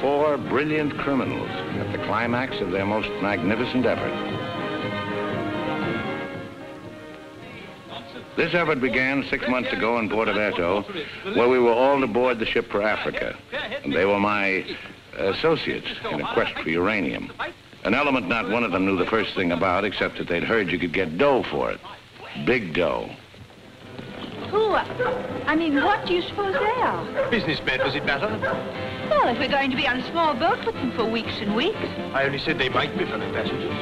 Four brilliant criminals at the climax of their most magnificent effort. This effort began 6 months ago in Porto Vecchio, where we were all aboard the ship for Africa. And they were my associates in a quest for uranium. An element not one of them knew the first thing about, except that they'd heard you could get dough for it. Big dough. Who? I mean, what do you suppose they are? Businessmen, does it matter? Well, if we're going to be on a small boat with them for weeks and weeks. I only said they might be fellow passengers.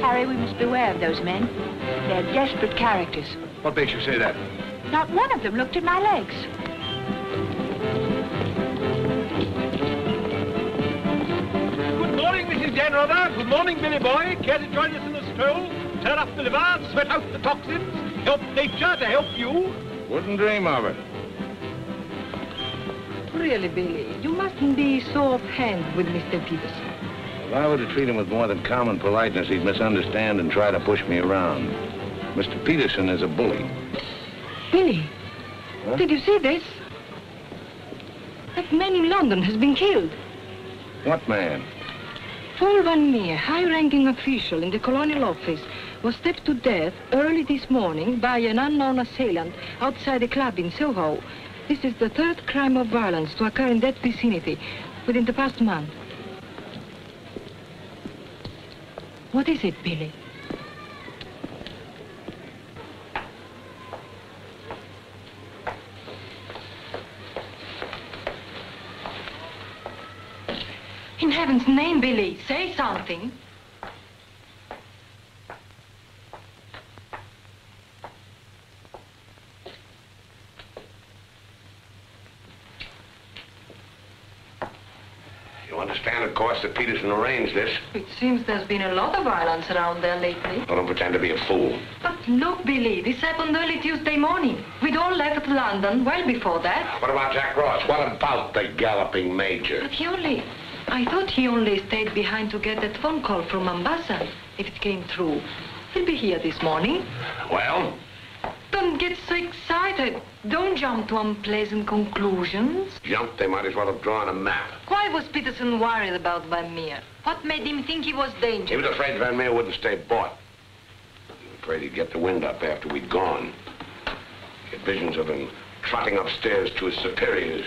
Harry, we must beware of those men. They're desperate characters. What makes you say that? Not one of them looked at my legs. Good morning, Mrs. Janrother. Good morning, Billy Boy. Care to join us in a stroll? Turn up the liver, sweat out the toxins, help nature to help you? Wouldn't dream of it. Really, Billy, you mustn't be so offhand with Mr. Peterson. If I were to treat him with more than common politeness, he'd misunderstand and try to push me around. Mr. Peterson is a bully. Billy, huh? Did you see this? That man in London has been killed. What man? Paul Van Meer, high-ranking official in the Colonial Office, was stabbed to death early this morning by an unknown assailant outside a club in Soho. This is the third crime of violence to occur in that vicinity within the past month. What is it, Billy? In heaven's name, Billy, say something. You understand, of course, that Peterson arranged this. It seems there's been a lot of violence around there lately. I don't pretend to be a fool. But look, Billy, this happened early Tuesday morning. We'd all left London well before that. What about Jack Ross? What about the galloping major? But I thought he only stayed behind to get that phone call from Mombasa, if it came through. He'll be here this morning. Well? Don't get so excited. Don't jump to unpleasant conclusions. Jump? They might as well have drawn a map. Why was Peterson worried about Van Meer? What made him think he was dangerous? He was afraid Van Meer wouldn't stay bought. He was afraid he'd get the wind up after we'd gone. He had visions of him trotting upstairs to his superiors,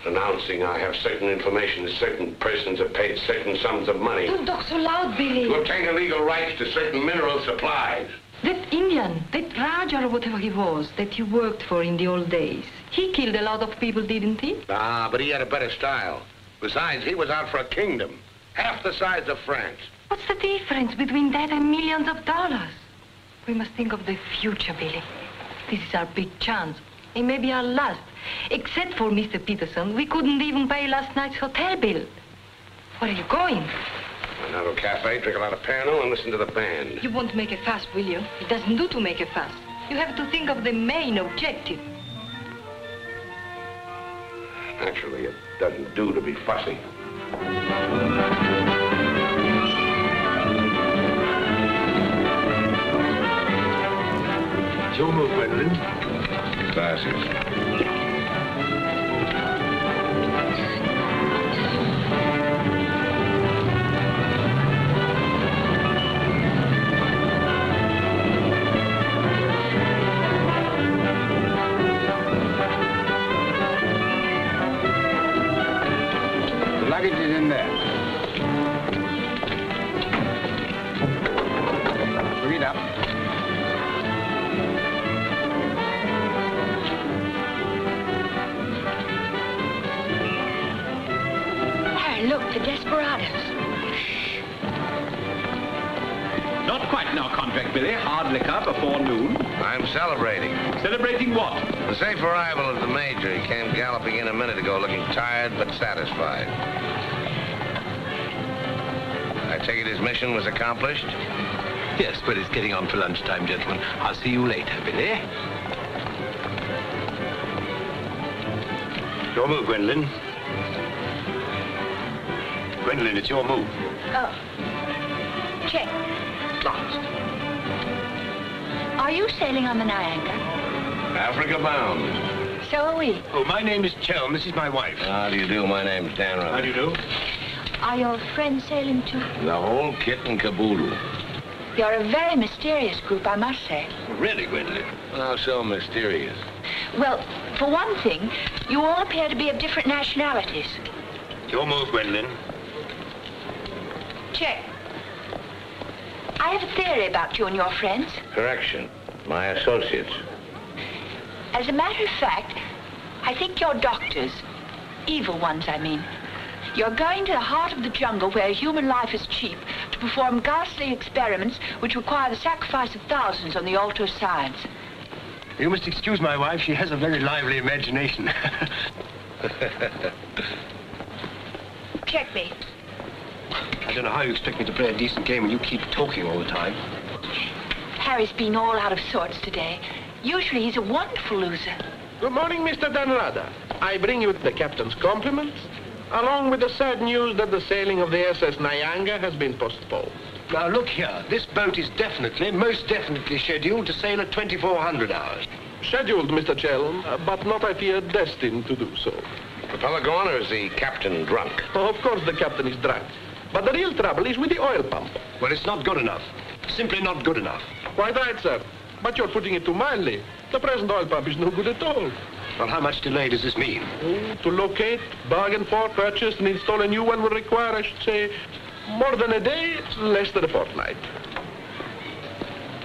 announcing, I have certain information that certain persons have paid certain sums of money. Don't talk so loud, Billy. To obtain illegal rights to certain mineral supplies. That Indian, that Raja or whatever he was, that you worked for in the old days, he killed a lot of people, didn't he? Ah, but he had a better style. Besides, he was out for a kingdom, half the size of France. What's the difference between that and millions of dollars? We must think of the future, Billy. This is our big chance. It may be our last. Except for Mr. Peterson, we couldn't even pay last night's hotel bill. Where are you going? A narrow cafe, drink a lot of Pernod, and listen to the band. You won't make a fuss, will you? It doesn't do to make a fuss. You have to think of the main objective. Naturally, it doesn't do to be fussy. It's your move, Gwendolyn. Glasses. Luggage is in there. Bring it up. Harry, look, the desperados. Not quite now, Convict Billy. Hard liquor before noon. I'm celebrating. Celebrating what? The safe arrival of the Major. He came galloping in a minute ago looking tired but satisfied. I take it his mission was accomplished? Yes, but it's getting on for lunchtime, gentlemen. I'll see you later, Billy. Your move, Gwendolyn. Gwendolyn, it's your move. Oh. Check. Last. Are you sailing on the Niagara? Africa bound. So are we. Oh, my name is Chelm. This is my wife. How do you do? My name's Dan Rutherford. How do you do? Are your friends sailing too? The whole kit and caboodle. You're a very mysterious group, I must say. Really, Gwendolyn? How so mysterious? Well, for one thing, you all appear to be of different nationalities. Your move, Gwendolyn. Check. I have a theory about you and your friends. Correction. My associates. As a matter of fact, I think you're doctors. Evil ones, I mean. You're going to the heart of the jungle where human life is cheap to perform ghastly experiments which require the sacrifice of thousands on the altar of science. You must excuse my wife. She has a very lively imagination. Checkmate. I don't know how you expect me to play a decent game when you keep talking all the time. Harry's been all out of sorts today. Usually he's a wonderful loser. Good morning, Mr. Dunrada. I bring you the captain's compliments, along with the sad news that the sailing of the SS Nyanga has been postponed. Now, look here. This boat is definitely, most definitely scheduled to sail at 2400 hours. Scheduled, Mr. Chelm, but not, I fear, destined to do so. The fellow gone, or is the captain drunk? Oh, of course the captain is drunk. But the real trouble is with the oil pump. Well, it's not good enough. Simply not good enough. Quite right, sir. But you're putting it too mildly. The present oil pump is no good at all. Well, how much delay does this mean? Oh, to locate, bargain for, purchase, and install a new one will require, I should say, more than a day, less than a fortnight.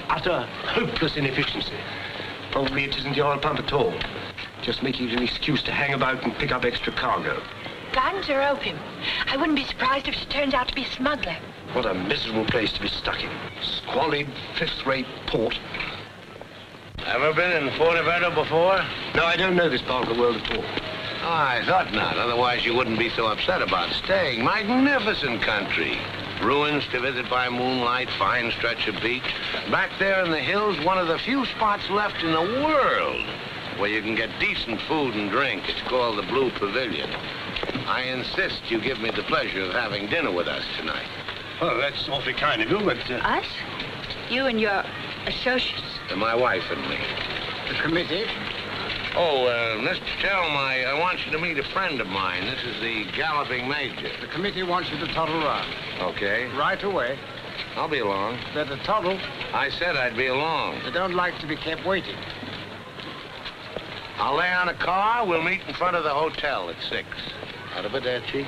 Utter, hopeless inefficiency. Probably it isn't the oil pump at all. Just making it an excuse to hang about and pick up extra cargo. Guns or opium? I wouldn't be surprised if she turns out to be a smuggler. What a miserable place to be stuck in. Squalid, fifth-rate port. Ever been in Fuerteventura before? No, I don't know this part of the world at all. Oh, I thought not. Otherwise, you wouldn't be so upset about staying. Magnificent country. Ruins to visit by moonlight, fine stretch of beach. Back there in the hills, one of the few spots left in the world where you can get decent food and drink. It's called the Blue Pavilion. I insist you give me the pleasure of having dinner with us tonight. Oh, that's awfully kind of you, but... Us? You and your associates? And my wife and me. The committee? Oh, Mr. Chelm, I want you to meet a friend of mine. This is the Galloping Major. The committee wants you to toddle round. Okay. Right away. I'll be along. Better toddle. I said I'd be along. They don't like to be kept waiting. I'll lay on a car. We'll meet in front of the hotel at 6. Arrivederci.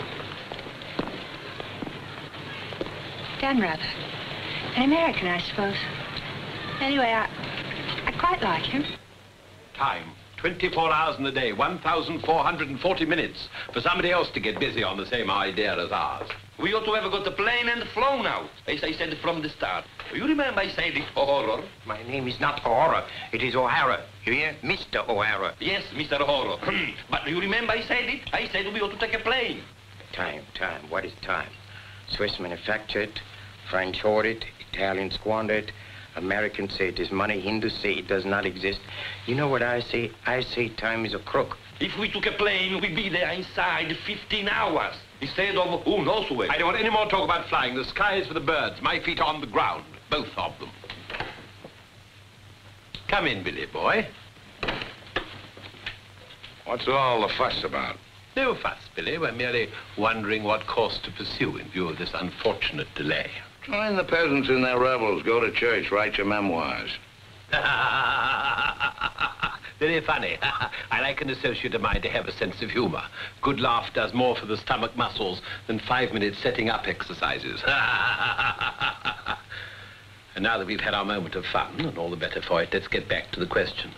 Dan Rather. An American, I suppose. Anyway, I quite like him. Time. 24 hours in the day, 1,440 minutes for somebody else to get busy on the same idea as ours. We ought to have got the plane and flown out, as I said from the start. You remember I said it, O'Hara? My name is not O'Hara. It is O'Hara. You hear? Mr. O'Hara. Yes, Mr. O'Hara. But you remember I said it? I said we ought to take a plane. Time. What is time? Swiss manufacture it, French hoard it, Italians squander it, Americans say it is money, Hindus say it does not exist. You know what I say? I say time is a crook. If we took a plane, we'd be there inside 15 hours. Instead of who knows where. I don't want any more talk about flying. The sky is for the birds. My feet are on the ground. Both of them. Come in, Billy boy. What's all the fuss about? No fuss, Billy. We're merely wondering what course to pursue in view of this unfortunate delay. Join the peasants in their revels. Go to church. Write your memoirs. Very funny. I like an associate of mine to have a sense of humor. Good laugh does more for the stomach muscles than 5 minutes setting up exercises. And now that we've had our moment of fun, and all the better for it, let's get back to the question.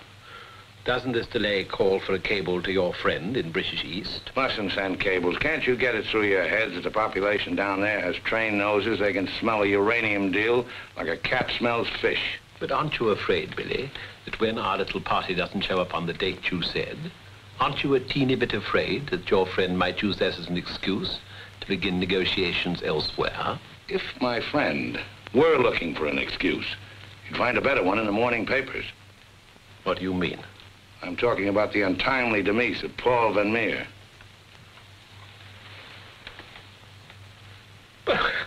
Doesn't this delay call for a cable to your friend in British East? Mustn't send cables. Can't you get it through your heads that the population down there has trained noses? They can smell a uranium deal like a cat smells fish. But aren't you afraid, Billy, that when our little party doesn't show up on the date you said, aren't you a teeny bit afraid that your friend might use that as an excuse to begin negotiations elsewhere? If my friend were looking for an excuse, you'd find a better one in the morning papers. What do you mean? I'm talking about the untimely demise of Paul Van Meer.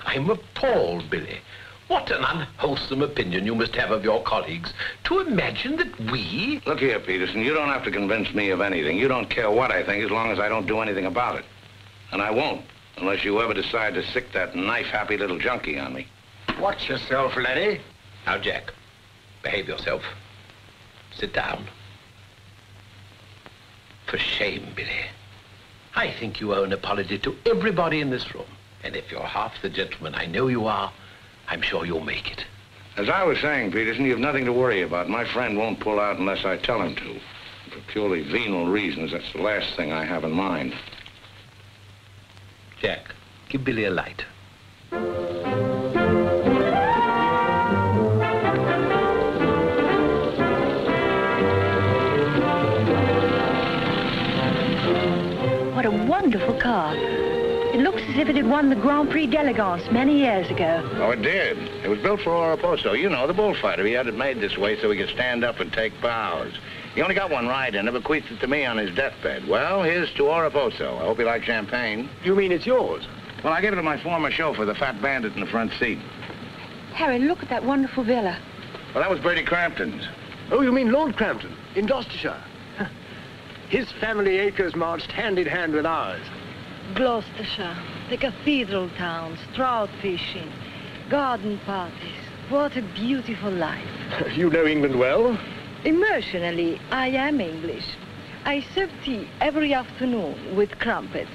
I'm appalled, Billy. What an unwholesome opinion you must have of your colleagues to imagine that we... Look here, Peterson, you don't have to convince me of anything. You don't care what I think as long as I don't do anything about it. And I won't, unless you ever decide to sick that knife-happy little junkie on me. Watch yourself, laddie. Now, Jack, behave yourself. Sit down. For shame, Billy. I think you owe an apology to everybody in this room. And if you're half the gentleman I know you are, I'm sure you'll make it. As I was saying, Peterson, you've nothing to worry about. My friend won't pull out unless I tell him to. For purely venal reasons, that's the last thing I have in mind. Jack, give Billy a light. What a wonderful car. It looks as if it had won the Grand Prix d'Elegance many years ago. Oh, it did. It was built for Oraposo. You know, the bullfighter. He had it made this way so he could stand up and take bows. He only got one ride in it, bequeathed it to me on his deathbed. Well, here's to Oraposo. I hope you like champagne. You mean it's yours? Well, I gave it to my former chauffeur, the fat bandit in the front seat. Harry, look at that wonderful villa. Well, that was Bertie Crampton's. Oh, you mean Lord Crampton, in Gloucestershire? His family acres marched hand in hand with ours. Gloucestershire, the cathedral towns, trout fishing, garden parties. What a beautiful life. You know England well? Emotionally, I am English. I serve tea every afternoon with crumpets,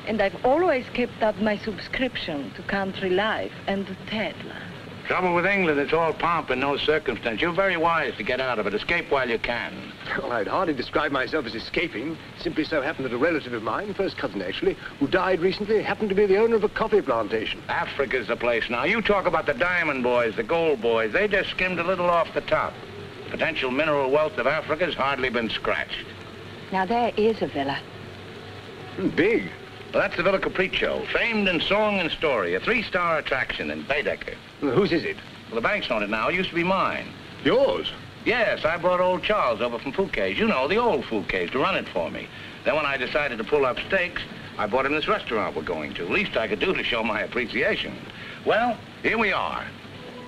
and I've always kept up my subscription to Country Life and to Tedler. Trouble with England, it's all pomp and no circumstance. You're very wise to get out of it. Escape while you can. Well, I'd hardly describe myself as escaping. Simply so happened that a relative of mine, first cousin actually, who died recently, happened to be the owner of a coffee plantation. Africa's the place now. You talk about the diamond boys, the gold boys. They just skimmed a little off the top. Potential mineral wealth of Africa's hardly been scratched. Now, there is a villa. Big. Well, that's the Villa Capriccio, famed in song and story, a 3-star attraction in Baedeker. Well, whose is it? Well, the bank's own it now. It used to be mine. Yours? Yes, I brought old Charles over from Fouquet's. You know, the old Fouquet's, to run it for me. Then when I decided to pull up stakes, I bought him this restaurant we're going to. Least I could do to show my appreciation. Well, here we are.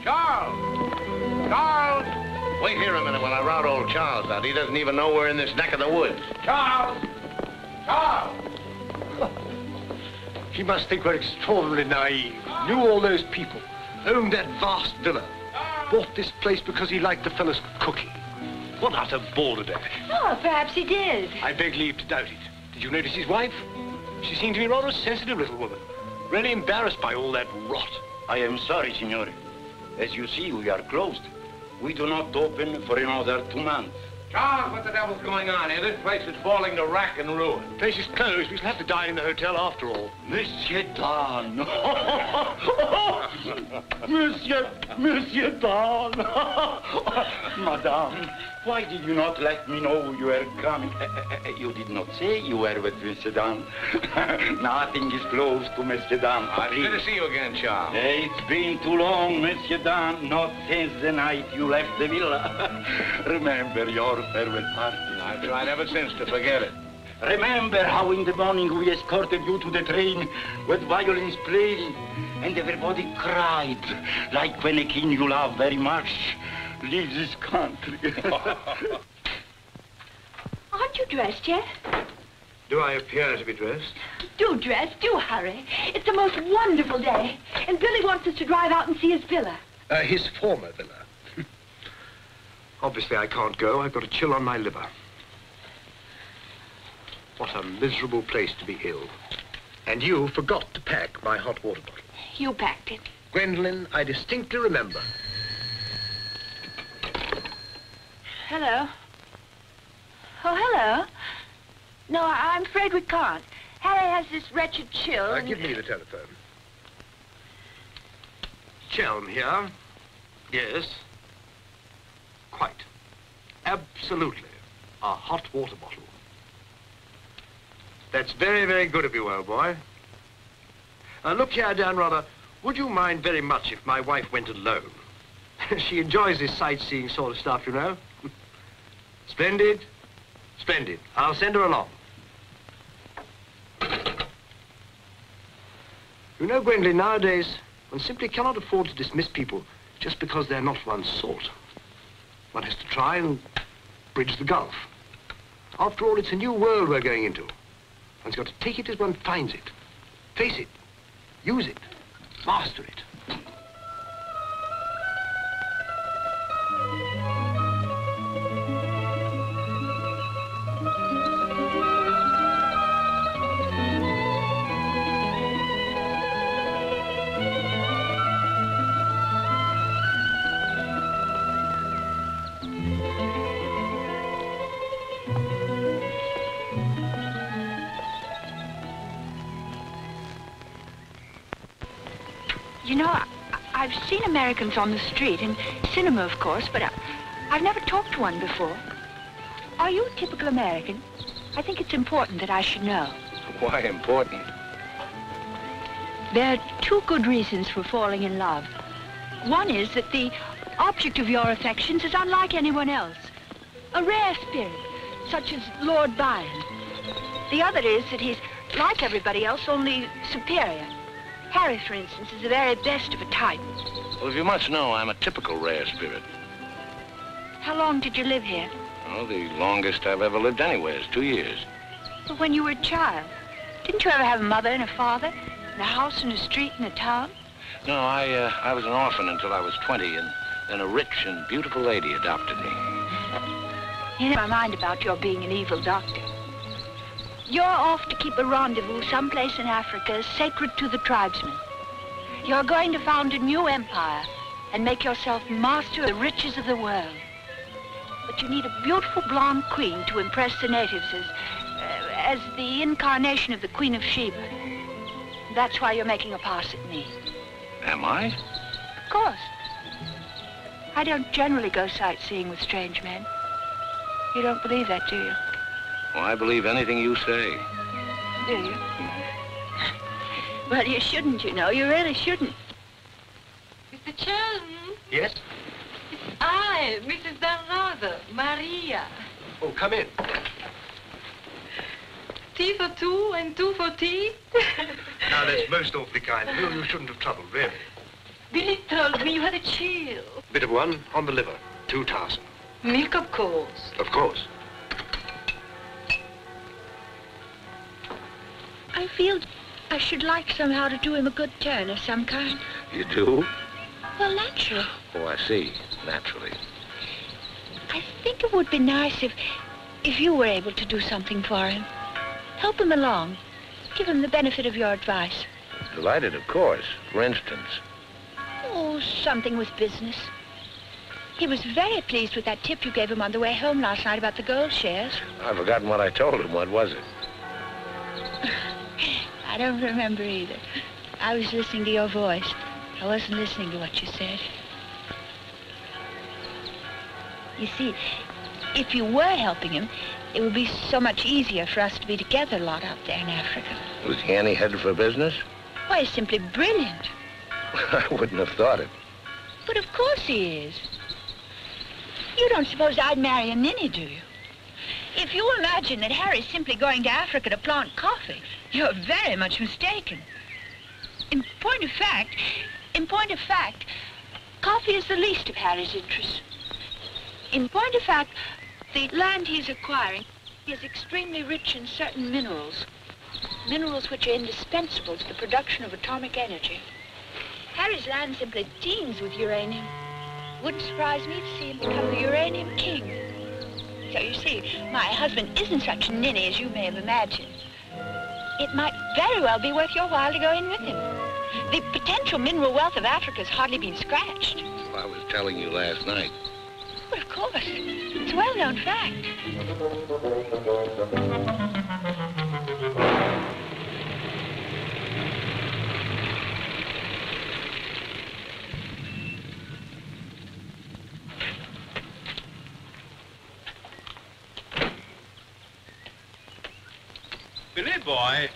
Charles! Charles! Wait here a minute while I rout old Charles out. He doesn't even know we're in this neck of the woods. Charles! Charles! He must think we're extraordinarily naive. Knew all those people. Owned that vast villa. Bought this place because he liked the fellow's cooking. What utter balderdash. Oh, perhaps he did. I beg leave to doubt it. Did you notice his wife? She seemed to be rather a sensitive little woman. Really embarrassed by all that rot. I am sorry, signore. As you see, we are closed. We do not open for another 2 months. Charles, what the devil's going on here? This place is falling to rack and ruin. The place is closed. We shall have to dine in the hotel after all. Monsieur Don. Monsieur Don. Madame, why did you not let me know you were coming? You did not say you were with Monsieur Don. Nothing is close to Monsieur Don. It's good to see you again, Charles. It's been too long, Monsieur Don. Not since the night you left the villa. Remember your farewell party. I've tried ever since to forget it. Remember how in the morning we escorted you to the train with violins playing and everybody cried like when a king you love very much leaves his country. Aren't you dressed yet? Do I appear to be dressed? Do dress, do hurry. It's the most wonderful day. And Billy wants us to drive out and see his villa. His former villa. Obviously, I can't go. I've got a chill on my liver. What a miserable place to be ill. And you forgot to pack my hot water bottle. You packed it. Gwendolyn, I distinctly remember. Hello. Oh, hello. No, I'm afraid we can't. Harry has this wretched chill. Give me the telephone. Chelm here. Yes. Quite. Absolutely. A hot water bottle. That's very, very good of you, old boy. Look here, Dan Rather, would you mind very much if my wife went alone? She enjoys this sightseeing sort of stuff, you know. Splendid. Splendid. I'll send her along. You know, Gwendolyn, nowadays, one simply cannot afford to dismiss people just because they're not one's sort. One has to try and bridge the gulf. After all, it's a new world we're going into. One's got to take it as one finds it. Face it. Use it. Master it. You know, I've seen Americans on the street, in cinema, of course, but I've never talked to one before. Are you a typical American? I think it's important that I should know. Why important? There are two good reasons for falling in love. One is that the object of your affections is unlike anyone else. A rare spirit, such as Lord Byron. The other is that he's like everybody else, only superior. Harry, for instance, is the very best of a type. Well, as you must know, I'm a typical rare spirit. How long did you live here? Oh, the longest I've ever lived anywhere is 2 years. But when you were a child, didn't you ever have a mother and a father? And a house and a street and a town? No, I was an orphan until I was 20, and then a rich and beautiful lady adopted me. You know my mind about your being an evil doctor. You're off to keep a rendezvous someplace in Africa sacred to the tribesmen. You're going to found a new empire and make yourself master of the riches of the world. But you need a beautiful blonde queen to impress the natives as the incarnation of the Queen of Sheba. That's why you're making a pass at me. Am I? Of course. I don't generally go sightseeing with strange men. You don't believe that, do you? Well, I believe anything you say. Do you? Well, you shouldn't, you know. You really shouldn't. Mr. Chelm? Yes? It's I, Mrs. Van Rather, Maria. Oh, come in. Tea for two and two for tea? Now, that's most awfully kind. No, you shouldn't have troubled, really. Billy told me you had a chill. Bit of one on the liver. 2 tarsen. Milk, of course. Of course. I feel I should like somehow to do him a good turn of some kind. You do? Well, naturally. Oh, I see. Naturally. I think it would be nice if you were able to do something for him. Help him along. Give him the benefit of your advice. Delighted, of course. For instance. Oh, something with business. He was very pleased with that tip you gave him on the way home last night about the gold shares. I've forgotten what I told him. What was it? I don't remember either. I was listening to your voice. I wasn't listening to what you said. You see, if you were helping him, it would be so much easier for us to be together a lot out there in Africa. Was he any headed for business? Why, he's simply brilliant. I wouldn't have thought it. But of course he is. You don't suppose I'd marry a ninny, do you? If you imagine that Harry's simply going to Africa to plant coffee, you're very much mistaken. In point of fact, coffee is the least of Harry's interests. In point of fact, the land he's acquiring is extremely rich in certain minerals. Minerals which are indispensable to the production of atomic energy. Harry's land simply teems with uranium. Wouldn't surprise me to see him become the uranium king. So you see, my husband isn't such a ninny as you may have imagined. It might very well be worth your while to go in with him. The potential mineral wealth of Africa has hardly been scratched. I was telling you last night. Well, of course. It's a well-known fact. Billy boy.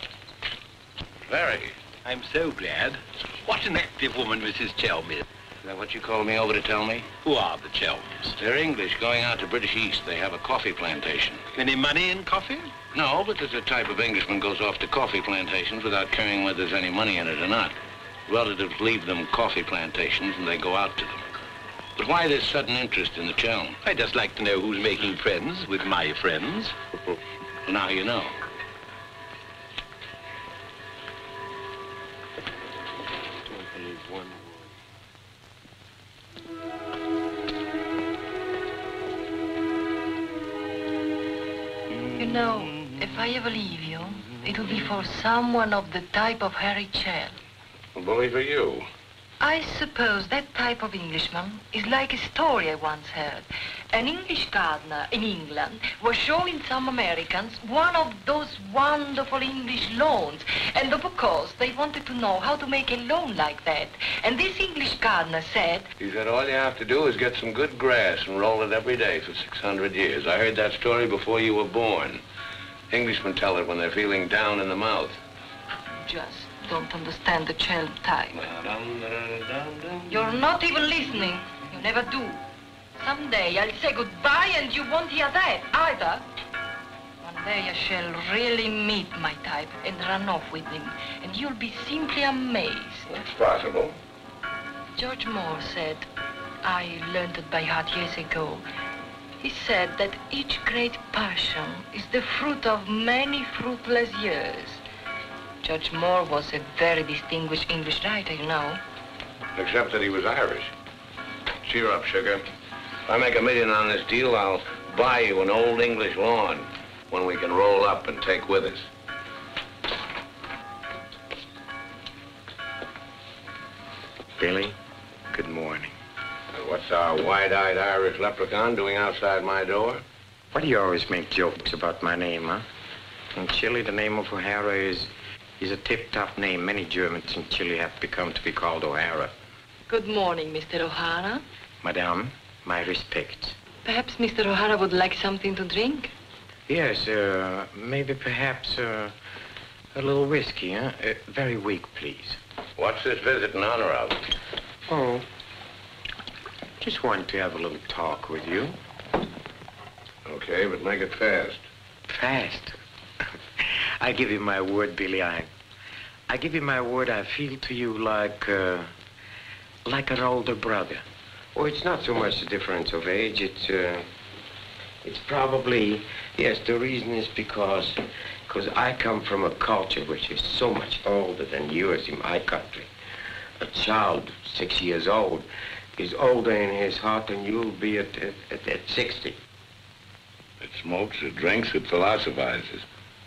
Very. I'm so glad. What an active woman Mrs. Chelmy is. Is that what you called me over to tell me? Who are the Chelmys? They're English, going out to British East. They have a coffee plantation. Any money in coffee? No, but there's a type of Englishman goes off to coffee plantations without caring whether there's any money in it or not. Relatives leave them coffee plantations and they go out to them. But why this sudden interest in the Chelm? I'd just like to know who's making friends with my friends. Now you know. You know, if I ever leave you, it will be for someone of the type of Harry Chell. Well, bully for you. I suppose that type of Englishman is like a story I once heard. An English gardener in England was showing some Americans one of those wonderful English lawns. And of course, they wanted to know how to make a lawn like that. And this English gardener said... He said all you have to do is get some good grass and roll it every day for 600 years. I heard that story before you were born. Englishmen tell it when they're feeling down in the mouth. Just don't understand the child type. You're not even listening. You never do. Someday I'll say goodbye and you won't hear that either. One day I shall really meet my type and run off with him, and you'll be simply amazed. It's possible. George Moore said, I learned it by heart years ago. He said that each great passion is the fruit of many fruitless years. Judge Moore was a very distinguished English writer, you know. Except that he was Irish. Cheer up, sugar. If I make $1 million on this deal, I'll buy you an old English lawn, one we can roll up and take with us. Billy, good morning. What's our wide-eyed Irish leprechaun doing outside my door? Why do you always make jokes about my name, huh? In Chile, the name of O'Hara is a tip-top name. Many Germans in Chile have become to be called O'Hara. Good morning, Mr. O'Hara. Madame, my respects. Perhaps Mr. O'Hara would like something to drink? Yes, maybe perhaps a little whiskey, huh? Very weak, please. What's this visit in honor of? Oh, just wanted to have a little talk with you. Okay, but make it fast. Fast? I give you my word, Billy. I give you my word. I feel to you like an older brother. Oh, it's not so much the difference of age. It's probably, yes, the reason is because I come from a culture which is so much older than yours in my country. A child 6 years old is older in his heart than you'll be at 60. It smokes, it drinks, it philosophizes.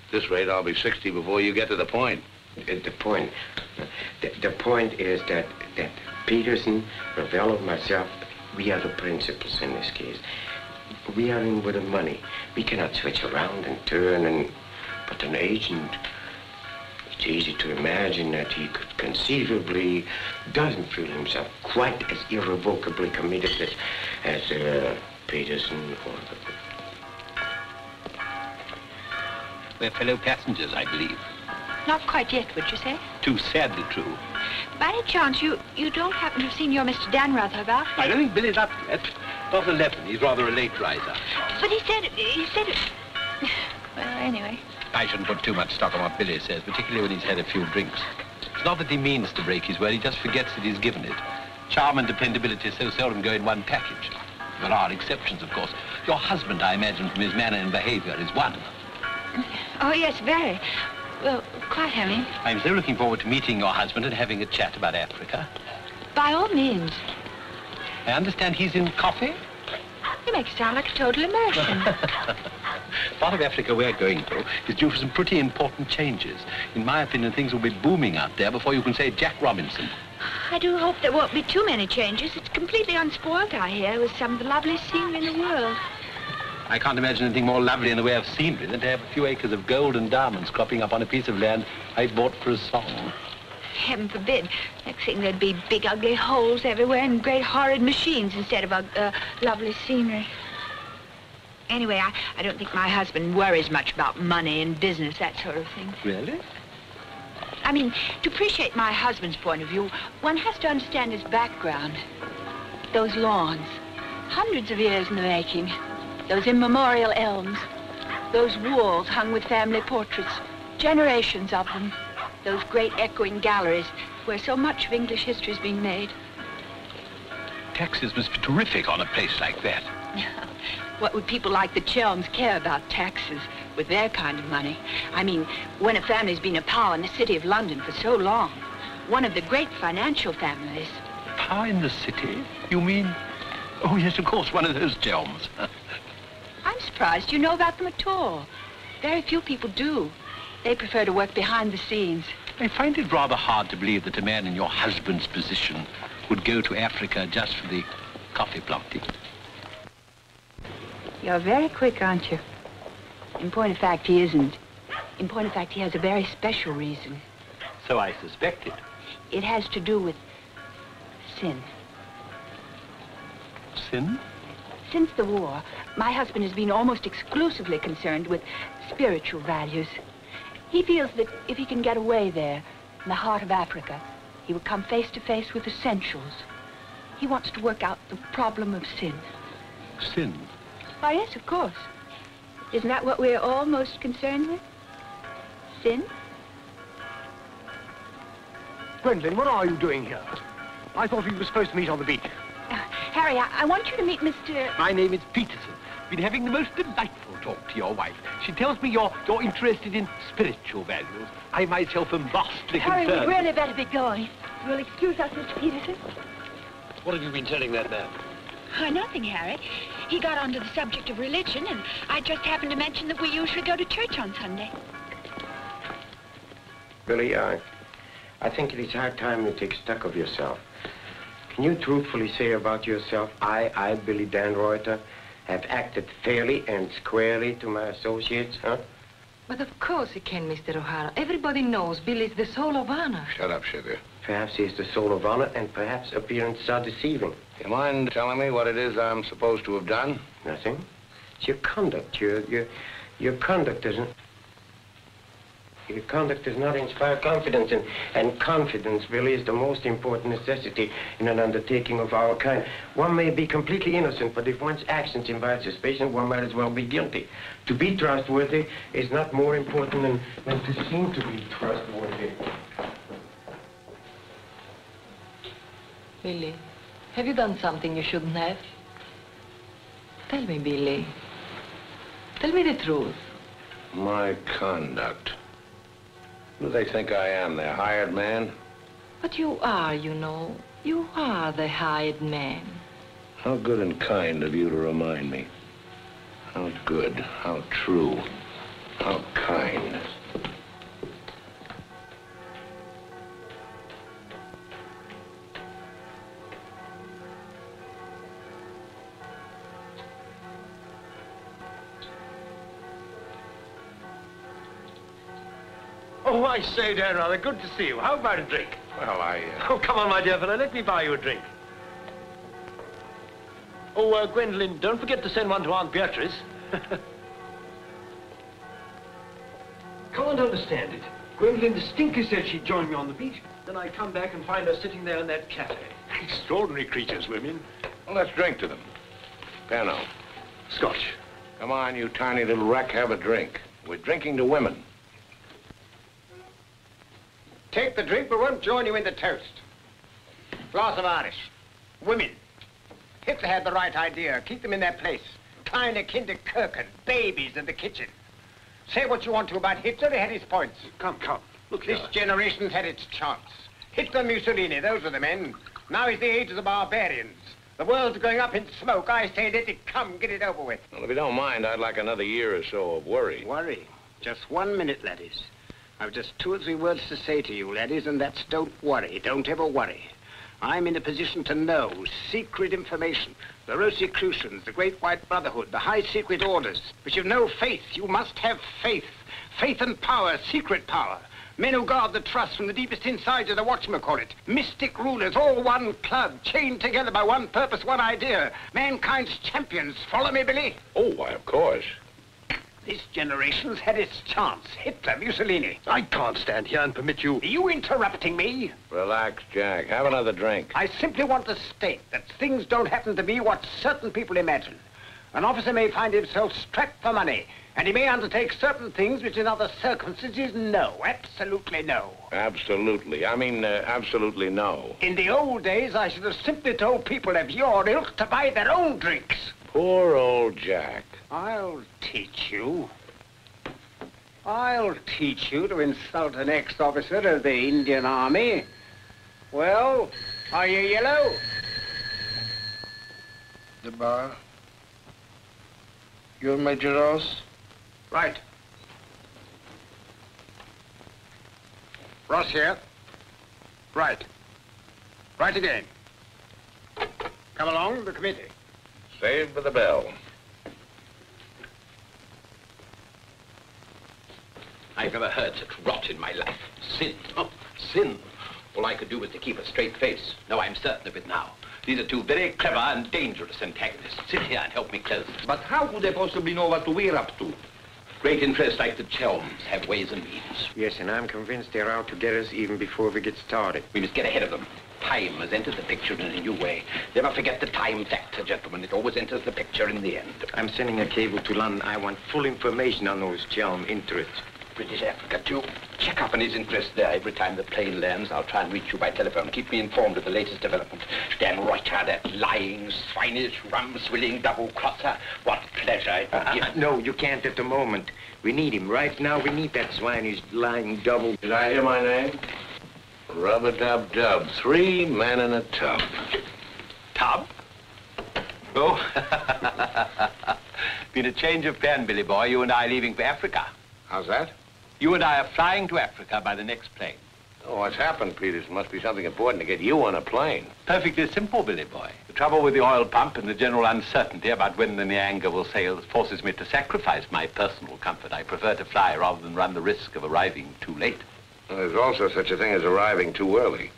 At this rate, I'll be 60 before you get to the point. The point is that Peterson, Ravel, and myself, We are the principals in this case. We are in with the money. We cannot switch around and turn. But an agent, it's easy to imagine that he could conceivably doesn't feel himself quite as irrevocably committed as Peterson or We're fellow passengers, I believe. Not quite yet, would you say? Too sadly true. By any chance, you don't happen to have seen your Mr. Danrother about? I don't think Billy's up yet. Not 11. He's rather a late riser. But he said... Well, anyway. I shouldn't put too much stock on what Billy says, particularly when he's had a few drinks. It's not that he means to break his word, he just forgets that he's given it. Charm and dependability so seldom go in one package. There are exceptions, of course. Your husband, I imagine, from his manner and behavior, is one. Oh, yes, very. Well, quite, I mean. I'm so looking forward to meeting your husband and having a chat about Africa. By all means. I understand he's in coffee? You make it sound like a total American. Part of Africa we're going to is due for some pretty important changes. In my opinion, things will be booming out there before you can say Jack Robinson. I do hope there won't be too many changes. It's completely unspoiled, I hear, with some of the loveliest scenery in the world. I can't imagine anything more lovely in the way of scenery than to have a few acres of gold and diamonds cropping up on a piece of land I bought for a song. Heaven forbid. Next thing there'd be big, ugly holes everywhere and great, horrid machines instead of lovely scenery. Anyway, I don't think my husband worries much about money and business, that sort of thing. Really? I mean, to appreciate my husband's point of view, one has to understand his background. Those lawns, hundreds of years in the making. Those immemorial elms. Those walls hung with family portraits. Generations of them. Those great echoing galleries where so much of English history is being made. Taxes must be terrific on a place like that. What would people like the Chelms care about taxes with their kind of money? I mean, when a family's been a power in the city of London for so long, one of the great financial families. Power in the city? You mean? Oh, yes, of course, one of those Chelms. I'm surprised you know about them at all. Very few people do. They prefer to work behind the scenes. I find it rather hard to believe that a man in your husband's position would go to Africa just for the coffee planting. You're very quick, aren't you? In point of fact, he isn't. In point of fact, he has a very special reason. So I suspected. It has to do with sin. Sin? Since the war, my husband has been almost exclusively concerned with spiritual values. He feels that if he can get away there, in the heart of Africa, he will come face to face with essentials. He wants to work out the problem of sin. Sin? Why, yes, of course. Isn't that what we're all most concerned with? Sin? Gwendolyn, what are you doing here? I thought we were supposed to meet on the beach. Harry, I want you to meet Mr... My name is Peterson. Been having the most delightful talk to your wife. She tells me you're interested in spiritual values. I myself am vastly Harry, concerned. we'd really better be going. You'll excuse us, Mr. Peterson? What have you been telling that man? Nothing, Harry. He got onto the subject of religion, and I just happened to mention that we usually go to church on Sunday. Billy, I think it is high time you take stock of yourself. Can you truthfully say about yourself, I, Billy Danrother, have acted fairly and squarely to my associates, huh? But of course he can, Mr. O'Hara. Everybody knows Billy's the soul of honor. Shut up, sugar. Perhaps he's the soul of honor, and perhaps appearances are deceiving. You mind telling me what it is I'm supposed to have done? Nothing. It's your conduct. Your conduct doesn't... Your conduct does not inspire confidence, and confidence, Billy, is the most important necessity in an undertaking of our kind. One may be completely innocent, but if one's actions invite suspicion, one might as well be guilty. To be trustworthy is not more important than to seem to be trustworthy. Billy, have you done something you shouldn't have? Tell me, Billy. Tell me the truth. My conduct. Who do they think I am, their hired man? But you are, you know. You are the hired man. How good and kind of you to remind me. How good, how true, how kind. Oh, I say, Dan, rather good to see you. How about a drink? Well, Oh, come on, my dear fellow. Let me buy you a drink. Oh, Gwendolyn, don't forget to send one to Aunt Beatrice. Can't understand it. Gwendolyn distinctly said she'd join me on the beach. Then I come back and find her sitting there in that cafe. Extraordinary creatures, women. Well, let's drink to them. Pano. Scotch. Come on, you tiny little wreck, have a drink. We're drinking to women. Take the drink, but won't join you in the toast. Glass of Irish. Women. Hitler had the right idea. Keep them in their place. Kleine Kinderkirchen, babies in the kitchen. Say what you want to about Hitler, he had his points. Come. Look here. This generation's had its chance. Hitler, Mussolini, those are the men. Now is the age of the barbarians. The world's going up in smoke. I say let it come, get it over with. Well, if you don't mind, I'd like another year or so of worry. Worry? Just 1 minute, laddies. I've just 2 or 3 words to say to you, laddies, and that's don't worry. Don't ever worry. I'm in a position to know secret information. The Rosicrucians, the Great White Brotherhood, the high secret orders. But you've no faith. You must have faith. Faith and power, secret power. Men who guard the trust from the deepest insides of the whatchamacallit. Mystic rulers, all one club, chained together by one purpose, one idea. Mankind's champions. Follow me, Billy? Oh, why, of course. This generation's had its chance. Hitler, Mussolini. I can't stand here and permit you... Are you interrupting me? Relax, Jack. Have another drink. I simply want to state that things don't happen to be what certain people imagine. An officer may find himself strapped for money, and he may undertake certain things which in other circumstances, no. Absolutely no. Absolutely. I mean, absolutely no. In the old days, I should have simply told people of your ilk to buy their own drinks. Poor old Jack. I'll teach you. I'll teach you to insult an ex-officer of the Indian Army. Well, are you yellow? The bar. You're Major Ross? Right. Ross here. Right. Right again. Come along, the committee. Saved by the bell. I've never heard such rot in my life. Sin. Oh, sin. All I could do was to keep a straight face. No, I'm certain of it now. These are 2 very clever and dangerous antagonists. Sit here and help me close. But how could they possibly know what we're up to? Great interests like the Chelms have ways and means. Yes, and I'm convinced they're out to get us even before we get started. We must get ahead of them. Time has entered the picture in a new way. Never forget the time factor, gentlemen. It always enters the picture in the end. I'm sending a cable to London. I want full information on those Chelm interests. British Africa, too. Check up on his interest there. Every time the plane lands, I'll try and reach you by telephone. Keep me informed of the latest development. Dan Reuter, that lying, swinish, rum-swilling double-crosser. What pleasure it would give. No, you can't at the moment. We need him. Right now, we need that swinish, lying double. Did I hear my name? Rub-a-dub-dub. 3 men in a tub. Tub? Oh. Been a change of plan, Billy boy. You and I leaving for Africa. How's that? You and I are flying to Africa by the next plane. Oh, what's happened, Peters? Must be something important to get you on a plane. Perfectly simple, Billy boy. The trouble with the oil pump and the general uncertainty about when the Nyanga will sail forces me to sacrifice my personal comfort. I prefer to fly rather than run the risk of arriving too late. Well, there's also such a thing as arriving too early.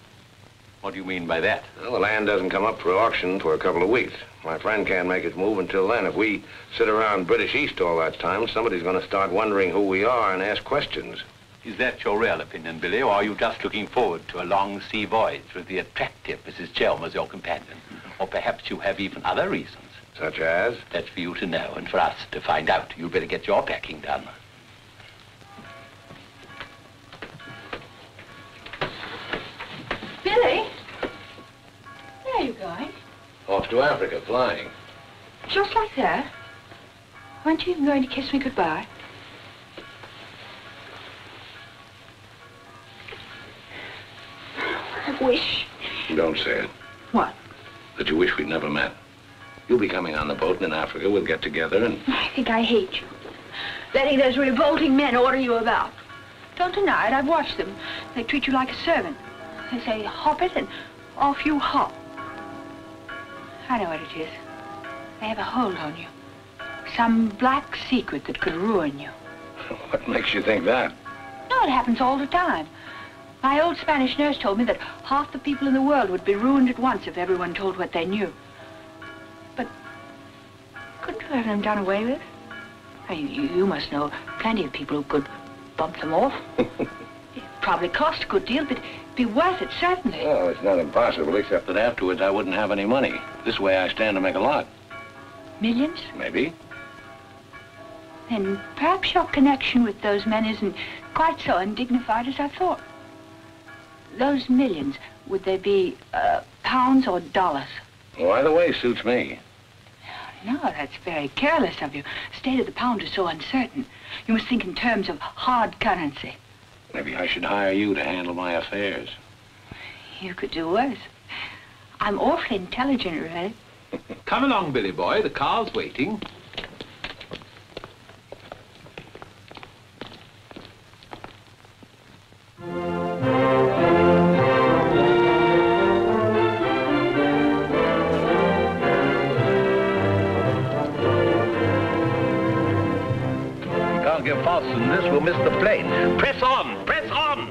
What do you mean by that? Well, the land doesn't come up for auction for a couple of weeks. My friend can't make his move until then. If we sit around British East all that time, somebody's going to start wondering who we are and ask questions. Is that your real opinion, Billy, or are you just looking forward to a long sea voyage with the attractive Mrs. Chelm as your companion? Or perhaps you have even other reasons? Such as? That's for you to know and for us to find out. You'd better get your packing done. Billy? Where are you going? Off to Africa, flying. Just like that? Weren't you even going to kiss me goodbye? I wish. Don't say it. What? That you wish we'd never met. You'll be coming on the boat, and in Africa we'll get together and... I think I hate you. Letting those revolting men order you about. Don't deny it, I've watched them. They treat you like a servant. They say, hop it, and off you hop. I know what it is. They have a hold on you. Some black secret that could ruin you. What makes you think that? No, No, it happens all the time. My old Spanish nurse told me that half the people in the world would be ruined at once if everyone told what they knew. But couldn't you have them done away with? I mean, you must know plenty of people who could bump them off. It probably cost a good deal, but it'd be worth it, certainly. Well, it's not impossible, except that afterwards I wouldn't have any money. This way I stand to make a lot. Millions? Maybe. Then perhaps your connection with those men isn't quite so undignified as I thought. Those millions, would they be pounds or dollars? Well, either way suits me. No, that's very careless of you. The state of the pound is so uncertain. You must think in terms of hard currency. Maybe I should hire you to handle my affairs. You could do worse. I'm awfully intelligent, really. Come along, Billy boy. The car's waiting. Get faster than this, we'll miss the plane. Press on! Press on!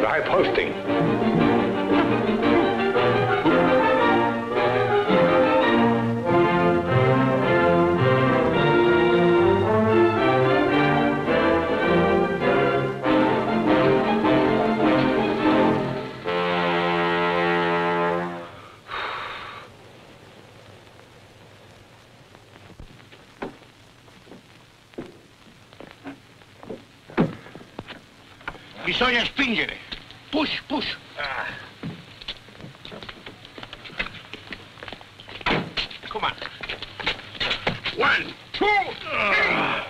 High posting. Bisogna spingere. Push, push. Come on. 1, 2, 3.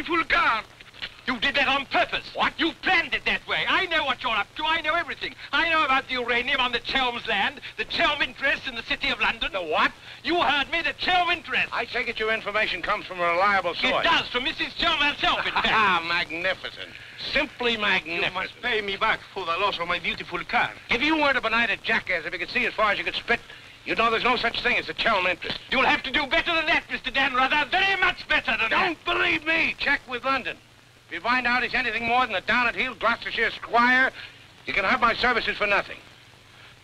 beautiful car. You did that on purpose. What? You planned it that way. I know what you're up to. I know everything. I know about the uranium on the Chelms land, the Chelm interests in the City of London. The what? You heard me, the Chelm interests. I take it your information comes from a reliable source. It does, from Mrs. Chelm herself, in fact. Ah, magnificent. Simply magnificent. You must pay me back for the loss of my beautiful car. If you weren't a benighted jackass, if you could see as far as you could spit, you'd know there's no such thing as a Chelm interest. You'll have to do better than that, Mr. Dan Ruther. Very much better than that. Don't believe me. Check with London. If you find out he's anything more than a down-at-heel Gloucestershire squire, you can have my services for nothing.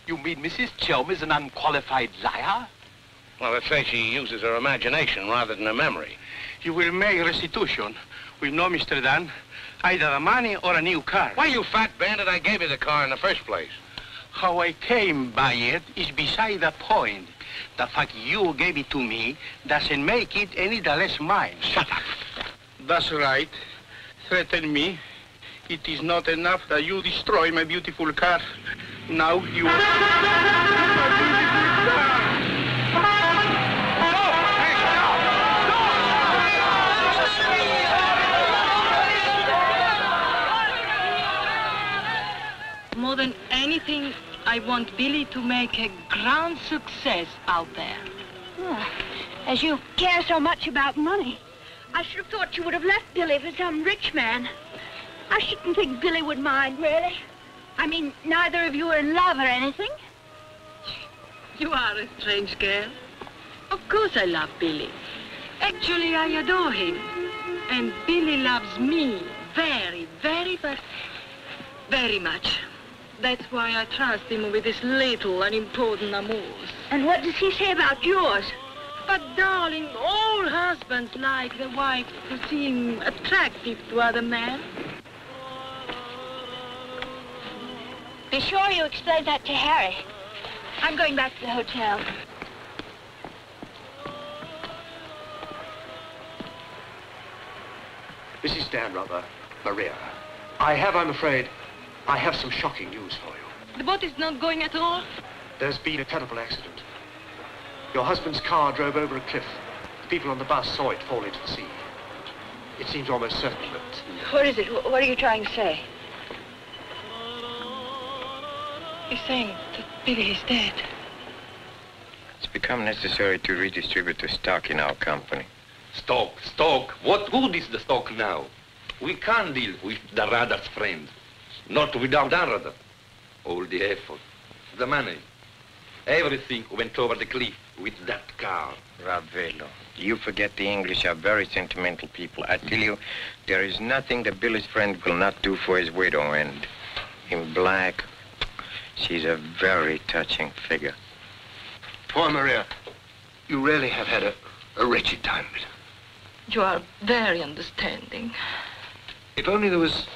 You mean Mrs. Chelm is an unqualified liar? Well, let's say she uses her imagination rather than her memory. You will make restitution with no Mr. Dan, either the money or a new car. Why, you fat bandit, I gave you the car in the first place. How I came by it is beside the point. The fact you gave it to me doesn't make it any the less mine. Shut up. That's right. Threaten me. It is not enough that you destroy my beautiful car. Now you... More than anything, I want Billy to make a grand success out there. Oh, as you care so much about money, I should have thought you would have left Billy for some rich man. I shouldn't think Billy would mind, really. I mean, neither of you are in love or anything. You are a strange girl. Of course I love Billy. Actually, I adore him. And Billy loves me very, very, but very much. That's why I trust him with his little unimportant amours. And what does he say about yours? But, darling, all husbands like their wife to seem attractive to other men. Be sure you explain that to Harry. I'm going back to the hotel. Mrs. Stanrother, Maria, I'm afraid, I have some shocking news for you. The boat is not going at all? There's been a terrible accident. Your husband's car drove over a cliff. The people on the bus saw it fall into the sea. It seems almost certain that... What is it? What are you trying to say? He's saying that Billy is dead. It's become necessary to redistribute the stock in our company. Stock. What good is the stock now? We can't deal with the Radar's friends. Not without Radar. All the effort, the money, everything went over the cliff with that car. Ravello, you forget the English are very sentimental people. I tell you, there is nothing that Billy's friend will not do for his widow, and in black, she's a very touching figure. Poor Maria, you really have had a wretched time of it. You are very understanding. If only there was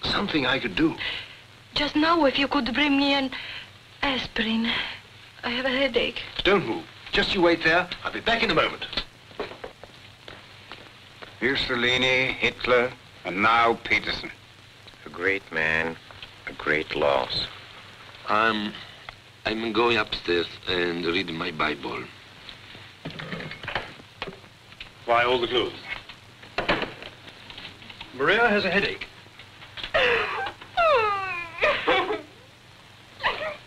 something I could do. Just now, if you could bring me an aspirin. I have a headache. Don't move. Just you wait there. I'll be back in a moment. Mussolini, Hitler, and now Peterson. A great man, a great loss. I'm going upstairs and reading my Bible. Why all the clothes? Maria has a headache.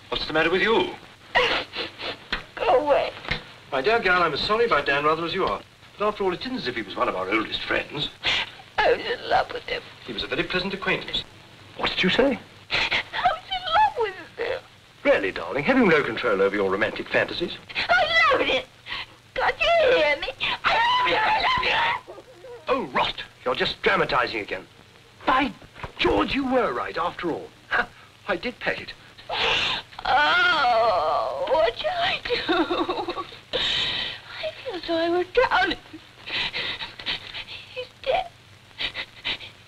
What's the matter with you? Go away. My dear girl, I'm as sorry about Dan Rather as you are. But after all, it isn't as if he was one of our oldest friends. I was in love with him. He was a very pleasant acquaintance. What did you say? I was in love with him. Really, darling, have you no control over your romantic fantasies? I loved it. Can't you hear me? I love you, I love you. Oh, rot. You're just dramatizing again. By George, you were right, after all. I did pet it. Oh, what shall I do? I feel so I were drowning. He's dead.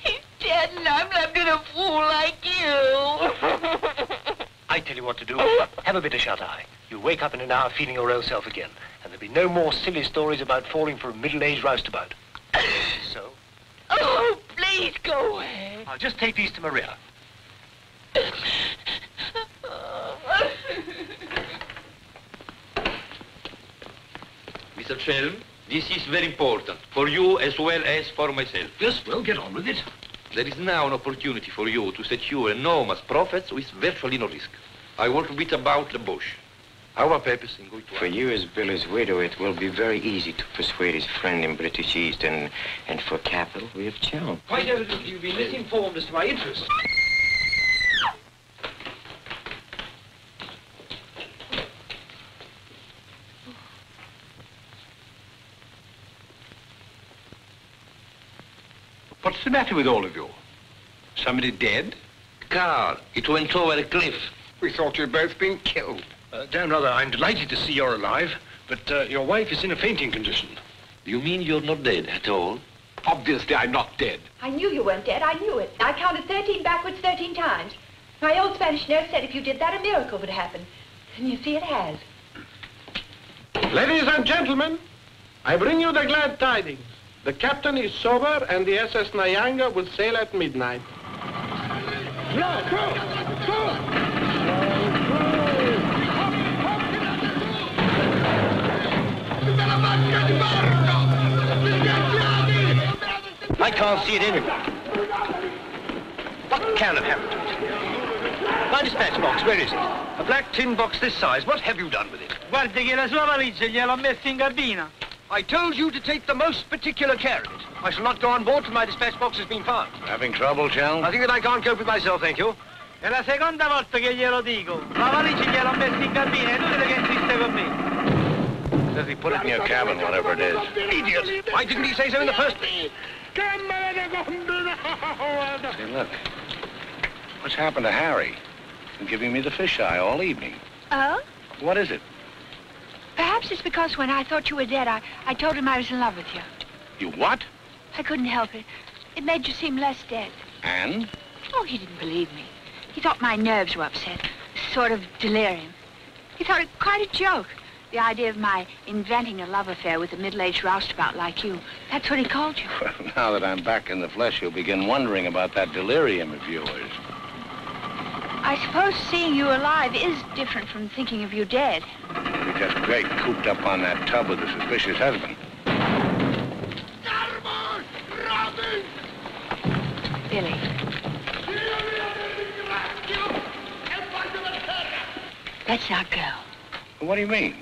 He's dead, and I'm left in a fool like you. I tell you what to do. Have a bit of shut-eye. You'll wake up in an hour feeling your old self again, and there'll be no more silly stories about falling for a middle-aged roustabout. So? Oh, please go away. I'll just take these to Maria. Mr. Shelm, this is very important, for you as well as for myself. Yes, well, get on with it. There is now an opportunity for you to secure enormous profits with virtually no risk. I want a bit about the bush. Our purpose in going to... For you as Billy's widow, it will be very easy to persuade his friend in British East, and for capital, we have Chelm. Quite evidently, you've been misinformed as to my interests. What's the matter with all of you? Somebody dead? Car, it went over a cliff. We thought you'd both been killed. Dan Rather, I'm delighted to see you're alive, but your wife is in a fainting condition. You mean you're not dead at all? Obviously, I'm not dead. I knew you weren't dead. I knew it. I counted 13 backwards 13 times. My old Spanish nurse said if you did that, a miracle would happen. And you see, it has. Ladies and gentlemen, I bring you the glad tidings. The captain is sober, and the SS Nyanga will sail at midnight. I can't see it anywhere. What can have happened to it? My dispatch box, where is it? A black tin box this size. What have you done with it? Guardi che la sua valigia gliel'ho messa in cabina. I told you to take the most particular care of it. I shall not go on board till my dispatch box has been found. Having trouble, Chell? I think that I can't cope with myself, thank you. È la seconda volta che glielo dico. La valigia gliel'ho messa in cabina, è inutile che insiste con me. Says he put it in your cabin, whatever it is. Idiot! Why didn't he say so in the first place? Say, look. What's happened to Harry? He's been giving me the fisheye all evening. Oh? What is it? Perhaps it's because when I thought you were dead, I told him I was in love with you. You what? I couldn't help it. It made you seem less dead. And? Oh, he didn't believe me. He thought my nerves were upset. Sort of delirium. He thought it quite a joke. The idea of my inventing a love affair with a middle-aged roustabout like you. That's what he called you. Well, now that I'm back in the flesh, you'll begin wondering about that delirium of yours. I suppose seeing you alive is different from thinking of you dead. You're just great cooped up on that tub with a suspicious husband. Billy. Let's not go. What do you mean?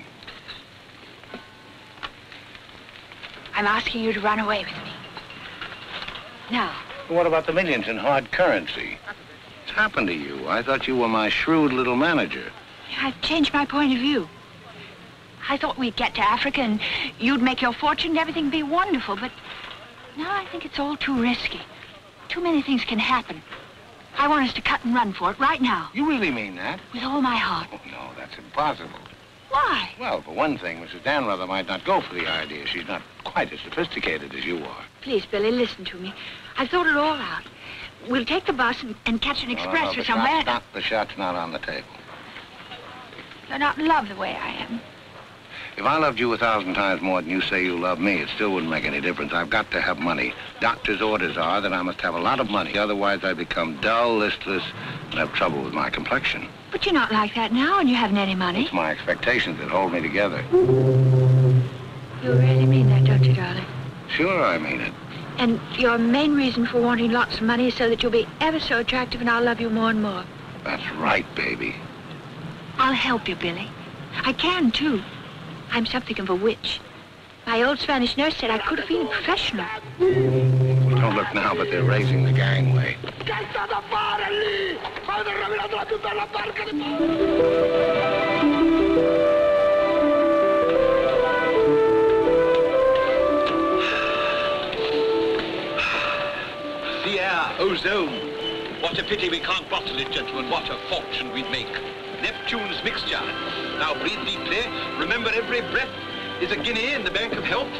I'm asking you to run away with me. Now. What about the millions in hard currency? What's happened to you? I thought you were my shrewd little manager. I've changed my point of view. I thought we'd get to Africa and you'd make your fortune and everything be wonderful, but now I think it's all too risky. Too many things can happen. I want us to cut and run for it right now. You really mean that? With all my heart. Oh, no, that's impossible. Why? Well, for one thing, Mrs. Danrother might not go for the idea. She's not quite as sophisticated as you are. Please, Billy, listen to me. I've thought it all out. We'll take the bus and catch an express for somewhere. The shot's not on the table. You're not in love the way I am. If I loved you 1,000 times more than you say you love me, it still wouldn't make any difference. I've got to have money. Doctor's orders are that I must have a lot of money. Otherwise, I become dull, listless, and have trouble with my complexion. But you're not like that now, and you haven't any money. It's my expectations that hold me together. You really mean that, don't you, darling? Sure, I mean it. And your main reason for wanting lots of money is so that you'll be ever so attractive and I'll love you more and more. That's right, baby. I'll help you, Billy. I can, too. I'm something of a witch. My old Spanish nurse said I could have been a professional. Don't look now, but they're raising the gangway. The air, ozone. What a pity we can't bottle it, gentlemen. What a fortune we'd make. Neptune's mixture. Now breathe deeply. Remember, every breath is a guinea in the bank of health.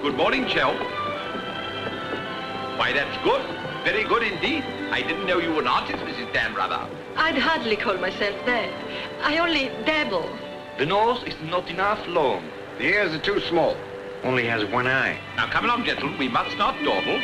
Good morning, Chell. Why, that's good. Very good indeed. I didn't know you were an artist, Mrs. Danrother. I'd hardly call myself that. I only dabble. The nose is not enough long. The ears are too small. Only has one eye. Now come along, gentlemen. We must not dawdle.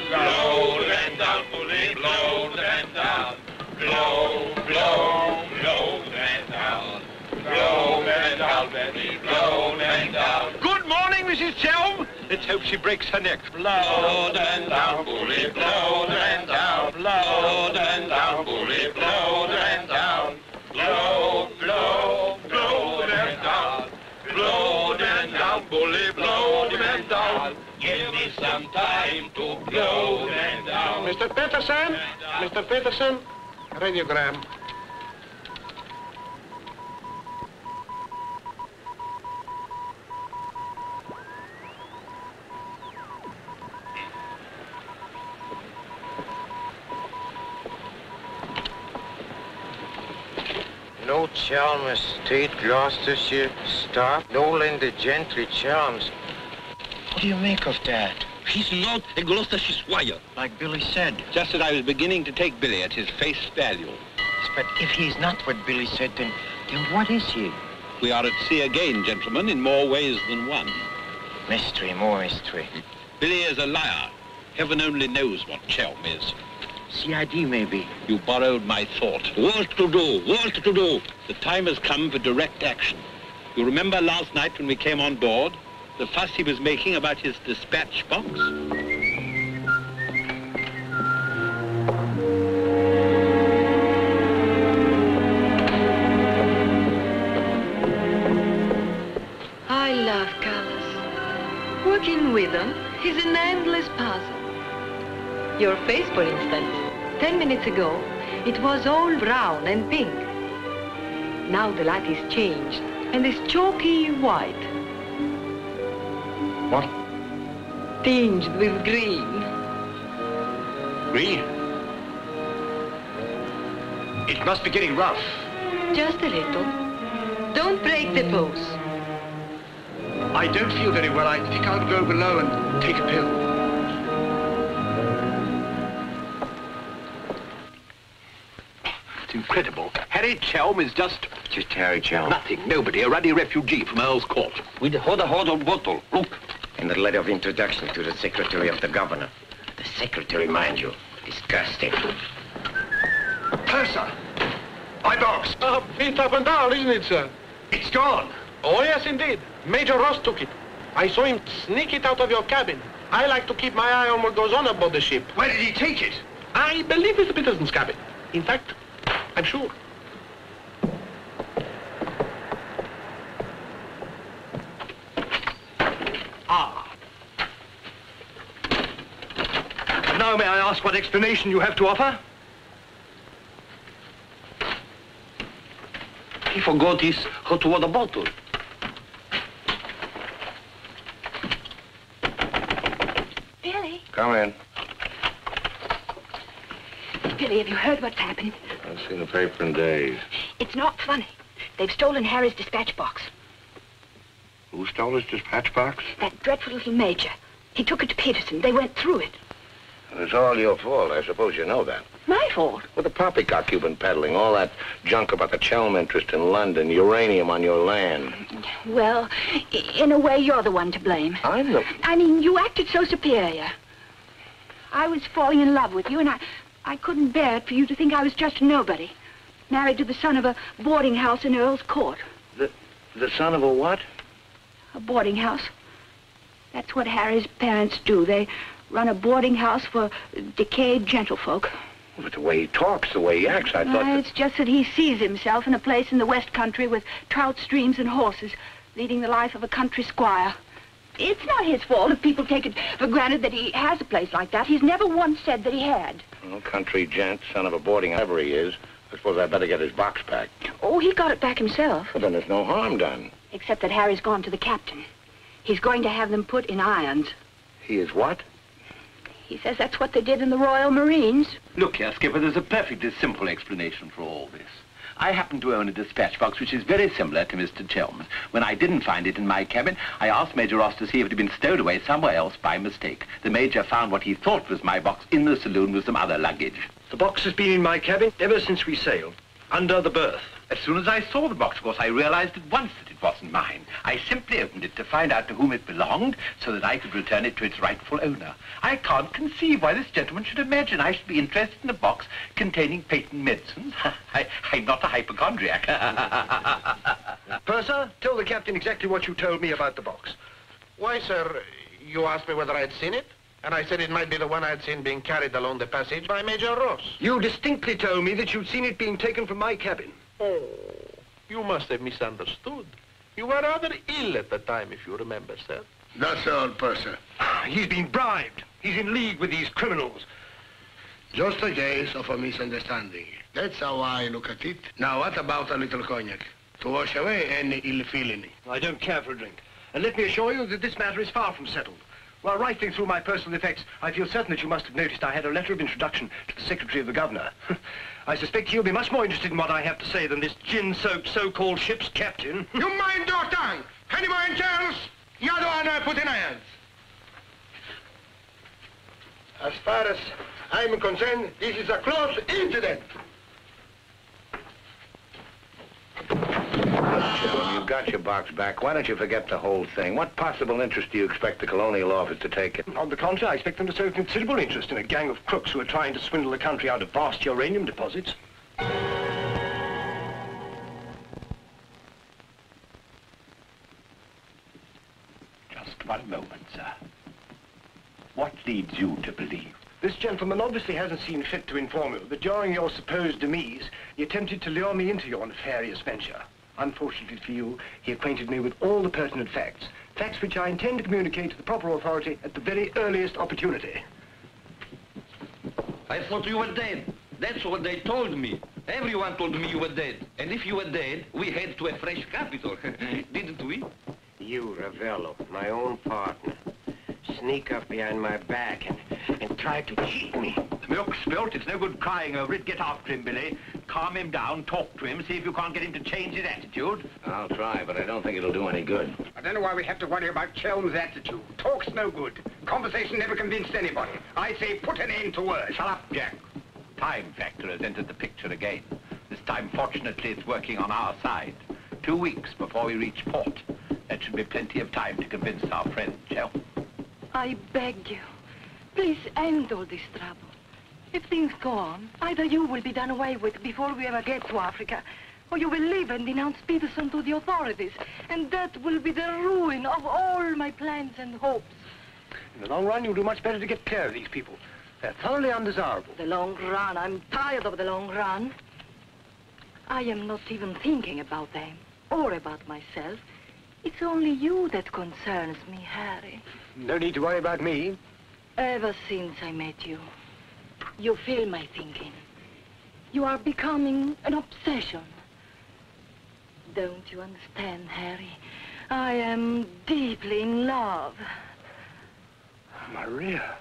Blow the man down, bully, blow the man down. Blow, blow, blow the man down. Blow the man down, baby, blow the man down. Good morning, Mrs. Chelm. Let's hope she breaks her neck. Blow the man down, bully, blow the man down. Blow the man down, bully, blow the man down. Blow, blow, blow the man down. Blow the man down, bully, blow the man down. Give me some time to blow the man down. Mr. Peterson? Mr. Peterson? Radiogram. No Chalmers State, Gloucestershire, stop. No Linda Gentry, Chalmers. What do you make of that? He's not a Gloucestershire squire. Like Billy said. Just as I was beginning to take Billy at his face value. But if he's not what Billy said, then what is he? We are at sea again, gentlemen, in more ways than one. Mystery, more mystery. Billy is a liar. Heaven only knows what Chelm is. CID, maybe. You borrowed my thought. What to do? What to do? The time has come for direct action. You remember last night when we came on board? the fuss he was making about his dispatch box? I love colors. Working with them is an endless puzzle. Your face, for instance. 10 minutes ago, it was all brown and pink. Now the light is changed and is chalky white. What? Tinged with green. Green? It must be getting rough. Just a little. Don't break the pose. I don't feel very well. I think I'll go below and take a pill. It's incredible. Harry Chelm is just Harry Chelm. nothing, nobody, a ruddy refugee from Earl's Court. With a hot bottle. Look. And a letter of introduction to the secretary of the governor. The secretary, mind you. Disgusting. Purser! My box! Beat up and down, isn't it, sir? It's gone. Oh, yes, indeed. Major Ross took it. I saw him sneak it out of your cabin. I like to keep my eye on what goes on aboard the ship. Where did he take it? I believe it's Peterson's cabin. In fact, I'm sure. And now may I ask what explanation you have to offer? He forgot his hot water bottle. Billy? Come in. Billy, have you heard what's happened? I've seen the paper in days. It's not funny. They've stolen Harry's dispatch box. Who stole his dispatch box? That dreadful little major. He took it to Peterson. They went through it. It's all your fault. I suppose you know that. My fault? Well, the poppycock you've been peddling, all that junk about the Chelm interest in London, uranium on your land. Well, in a way, you're the one to blame. I'm the... I mean, you acted so superior. I was falling in love with you, and I couldn't bear it for you to think I was just a nobody. Married to the son of a boarding house in Earl's Court. The son of a what? A boarding house. That's what Harry's parents do. They run a boarding house for decayed gentlefolk. But the way he talks, the way he acts, I thought that... It's just that he sees himself in a place in the West Country with trout streams and horses, leading the life of a country squire. It's not his fault if people take it for granted that he has a place like that. He's never once said that he had. Well, country gent, son of a boarding, whoever he is. I suppose I'd better get his box back. Oh, he got it back himself. Well, then there's no harm done. Except that Harry's gone to the captain. He's going to have them put in irons. He is what? He says that's what they did in the Royal Marines. Look here, Skipper, there's a perfectly simple explanation for all this. I happen to own a dispatch box which is very similar to Mr. Chelm's. When I didn't find it in my cabin, I asked Major Ross to see if it had been stowed away somewhere else by mistake. The Major found what he thought was my box in the saloon with some other luggage. The box has been in my cabin ever since we sailed, under the berth. As soon as I saw the box, of course, I realized at once that it wasn't mine. I simply opened it to find out to whom it belonged so that I could return it to its rightful owner. I can't conceive why this gentleman should imagine I should be interested in a box containing patent medicines. I'm not a hypochondriac. Purser, tell the captain exactly what you told me about the box. Why, sir, you asked me whether I'd seen it, and I said it might be the one I'd seen being carried along the passage by Major Ross. You distinctly told me that you'd seen it being taken from my cabin. Oh, you must have misunderstood. You were rather ill at the time, if you remember, sir. That's all, Purser. He's been bribed. He's in league with these criminals. Just a case of a misunderstanding. That's how I look at it. Now, what about a little cognac? To wash away any ill feeling. I don't care for a drink. And let me assure you that this matter is far from settled. While rifling through my personal effects, I feel certain that you must have noticed I had a letter of introduction to the Secretary of the Governor. I suspect he'll be much more interested in what I have to say than this gin-soaked so-called ship's captain. You mind your tongue! Any more Charles? The other one I put in irons. As far as I'm concerned, this is a close incident. Well, you've got your box back. Why don't you forget the whole thing? What possible interest do you expect the Colonial Office to take it? On the contrary, I expect them to show considerable interest in a gang of crooks who are trying to swindle the country out of vast uranium deposits. Just Just one moment, sir. What leads you to believe? This gentleman obviously hasn't seen fit to inform you that during your supposed demise, he attempted to lure me into your nefarious venture. Unfortunately for you, he acquainted me with all the pertinent facts. Facts which I intend to communicate to the proper authority at the very earliest opportunity. I thought you were dead. That's what they told me. Everyone told me you were dead. And if you were dead, we head to a fresh capital. Didn't we? You, Ravello, my own partner, sneak up behind my back and try to cheat me. Milk spilt. It's no good crying over it. Get after him, Billy. Calm him down, talk to him, see if you can't get him to change his attitude. I'll try, but I don't think it'll do any good. I don't know why we have to worry about Chelm's attitude. Talk's no good. Conversation never convinced anybody. I say put an end to words. Shut up, Jack. Time factor has entered the picture again. This time, fortunately, it's working on our side. 2 weeks before we reach port. That should be plenty of time to convince our friend, Chelm. I beg you, please end all this trouble. If things go on, either you will be done away with before we ever get to Africa, or you will leave and denounce Peterson to the authorities, and that will be the ruin of all my plans and hopes. In the long run, you'll do much better to get clear of these people. They're thoroughly undesirable. The long run. I'm tired of the long run. I am not even thinking about them or about myself. It's only you that concerns me, Harry. No need to worry about me. Ever since I met you, you fill my thinking. You are becoming an obsession. Don't you understand, Harry? I am deeply in love. Maria.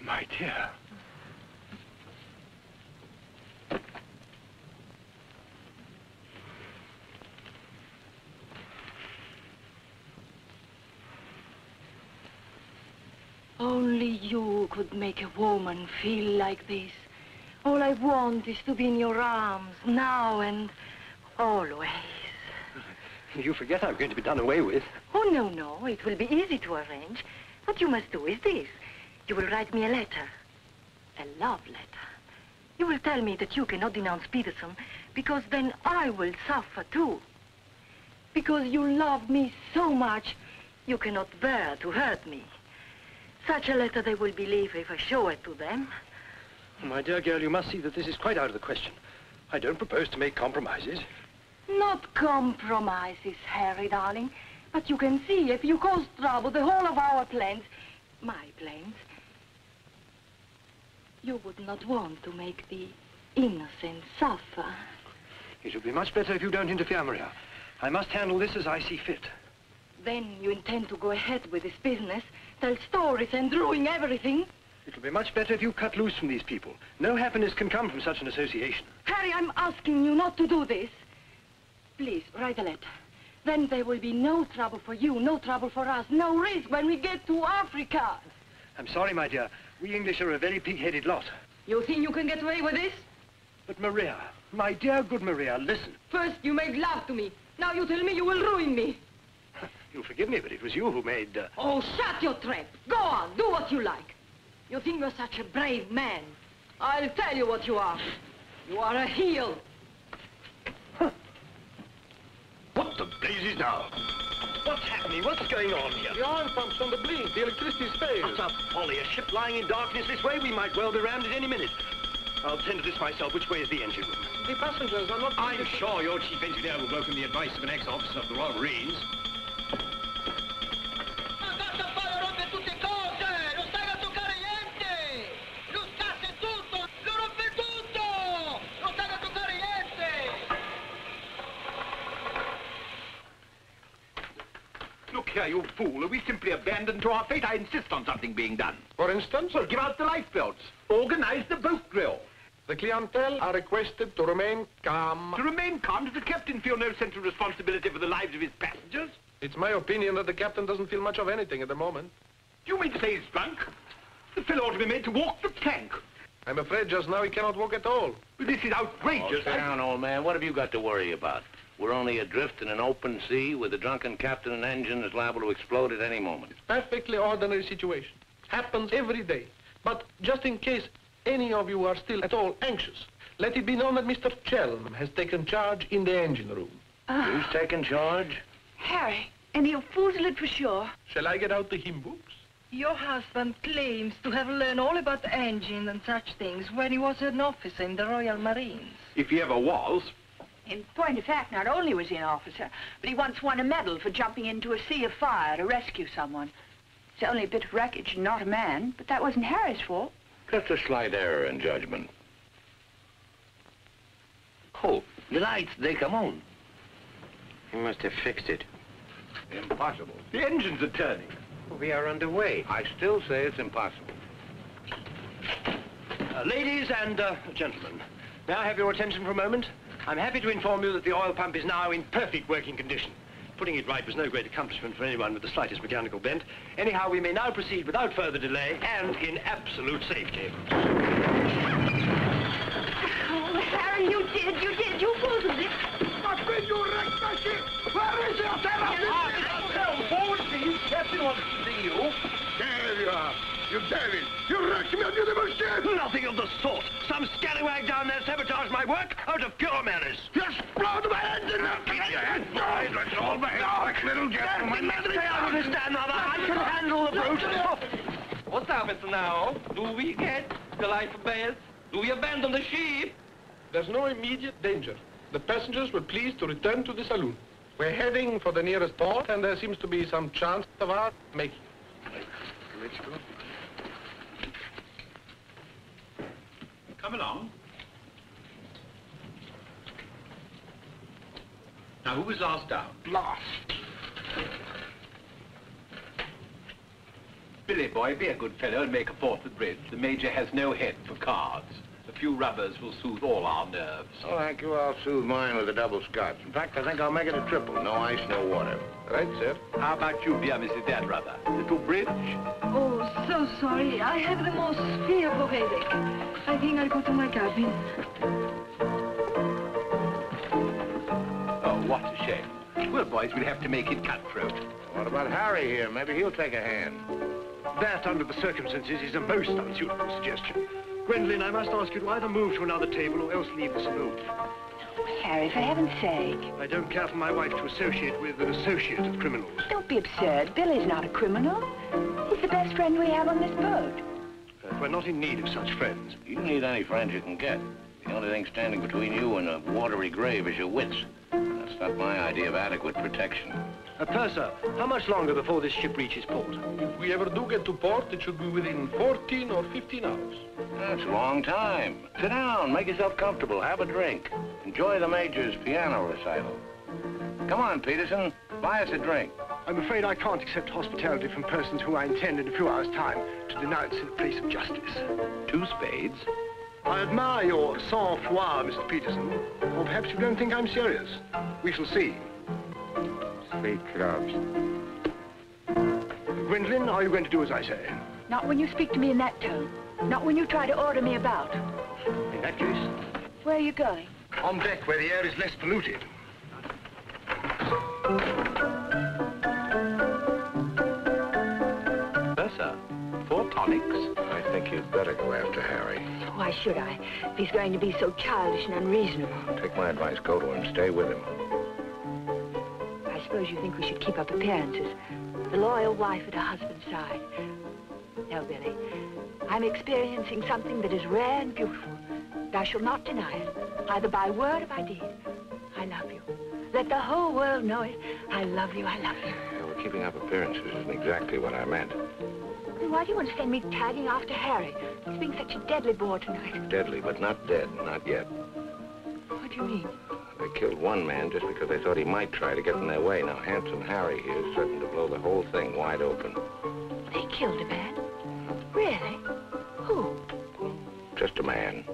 My dear. Only you could make a woman feel like this. All I want is to be in your arms, now and always. You forget I'm going to be done away with. Oh, no, no. It will be easy to arrange. What you must do is this. You will write me a letter. A love letter. You will tell me that you cannot denounce Peterson, because then I will suffer too. Because you love me so much, you cannot bear to hurt me. Such a letter they will believe if I show it to them. My dear girl, you must see that this is quite out of the question. I don't propose to make compromises. Not compromises, Harry, darling. But you can see, if you cause trouble, the whole of our plans, my plans, you would not want to make the innocent suffer. It would be much better if you don't interfere, Maria. I must handle this as I see fit. Then you intend to go ahead with this business, tell stories and ruin everything? It will be much better if you cut loose from these people. No happiness can come from such an association. Harry, I'm asking you not to do this. Please, write a letter. Then there will be no trouble for you, no trouble for us, no risk when we get to Africa. I'm sorry, my dear. We English are a very pig-headed lot. You think you can get away with this? But Maria, my dear good Maria, listen. First you made love to me. Now you tell me you will ruin me. You'll forgive me, but it was you who made... Oh, shut your trap. Go on, do what you like. You think you're such a brave man. I'll tell you what you are. You are a heel. What the blazes now? What's happening? What's going on here? The iron pump's on the blink. The electricity's failed. Utter folly. A ship lying in darkness this way, we might well be rammed at any minute. I'll tend to this myself. Which way is the engine room? The passengers are not... I'm sure your chief engineer will welcome the advice of an ex-officer of the Royal Marines. Look here, you fool. Are we simply abandoned to our fate? I insist on something being done. For instance? Well, give out the lifebelts. Organize the boat drill. The clientele are requested to remain calm. To remain calm? Does the captain feel no sense of responsibility for the lives of his passengers? It's my opinion that the captain doesn't feel much of anything at the moment. Do you mean to say he's drunk? The fellow ought to be made to walk the plank. I'm afraid just now he cannot walk at all. But this is outrageous. Oh, sit down, old man. What have you got to worry about? We're only adrift in an open sea with a drunken captain and engine that's liable to explode at any moment. Perfectly ordinary situation. Happens every day. But just in case any of you are still at all anxious, let it be known that Mr. Chelm has taken charge in the engine room. Who's taken charge? Harry, And he'll foozle it for sure. Shall I get out the hymn books? Your husband claims to have learned all about engines and such things when he was an officer in the Royal Marines. If he ever was. In point of fact, not only was he an officer, but he once won a medal for jumping into a sea of fire to rescue someone. It's only a bit of wreckage and not a man, but that wasn't Harry's fault. Just a slight error in judgment. Oh, the lights, they come on. He must have fixed it. Impossible. The engines are turning. We are underway. I still say it's impossible. Ladies and gentlemen, may I have your attention for a moment? I'm happy to inform you that the oil pump is now in perfect working condition. Putting it right was no great accomplishment for anyone with the slightest mechanical bent. Anyhow, we may now proceed without further delay and in absolute safety. Oh, Harry, you did. You fooled it. But when you wrecked my ship, where is your terror? Forward, please. Captain wants to see you. There you are. You devil! You wrecked me on beautiful ship! Nothing of the sort. Some scallywag down there sabotaged my work out of pure malice. You exploded my engine! Now keep your head down! Let's all behave like little gentlemen. Say I understand, Mother. I can handle the brute. What happens now? Do we get the life belts? Do we abandon the ship? There's no immediate danger. The passengers were pleased to return to the saloon. We're heading for the nearest port, and there seems to be some chance of our making it. Let's go. Come along. Now, who was last down? Last. Billy boy, be a good fellow and make a port for bridge. The Major has no head for cards. A few rubbers will soothe all our nerves. Oh, thank you. I'll soothe mine with a double scotch. In fact, I think I'll make it a triple. No ice, no water. Right, sir. How about you, dear Mrs. Dad Rubber? Little bridge? Oh, so sorry. I have the most fearful headache. I think I'll go to my cabin. Oh, what a shame. Well, boys, we'll have to make it cutthroat. What about Harry here? Maybe he'll take a hand. That, under the circumstances, is a most unsuitable suggestion. Gwendolen, I must ask you to either move to another table or else leave the saloon. Harry, for heaven's sake. I don't care for my wife to associate with an associate of criminals. Don't be absurd. Billy's not a criminal. He's the best friend we have on this boat. We're not in need of such friends. You need any friends you can get. The only thing standing between you and a watery grave is your wits. That's not my idea of adequate protection. Purser, how much longer before this ship reaches port? If we ever do get to port, it should be within 14 or 15 hours. That's a long time. Sit down, make yourself comfortable, have a drink. Enjoy the Major's piano recital. Come on, Peterson, buy us a drink. I'm afraid I can't accept hospitality from persons who I intend in a few hours' time to denounce in a place of justice. 2 spades. I admire your sang-froid, Mr. Peterson. Or perhaps you don't think I'm serious. We shall see. 3 clubs. Gwendolen, are you going to do as I say? Not when you speak to me in that tone. Not when you try to order me about. In that case? Where are you going? On deck, where the air is less polluted. Sir, 4 tonics. I think you'd better go after Harry. Why should I? If he's going to be so childish and unreasonable. Take my advice, go to him, stay with him. I suppose you think we should keep up appearances. The loyal wife at her husband's side. No, Billy. I'm experiencing something that is rare and beautiful. And I shall not deny it, either by word or by deed. I love you. Let the whole world know it. I love you, I love you. Yeah, well, keeping up appearances isn't exactly what I meant. Then why do you want to send me tagging after Harry? He's being such a deadly bore tonight. Deadly, but not dead, not yet. What do you mean? They killed one man just because they thought he might try to get in their way. Now, Handsome Harry here is certain to blow the whole thing wide open. They killed a man? Really? Who? Just a man.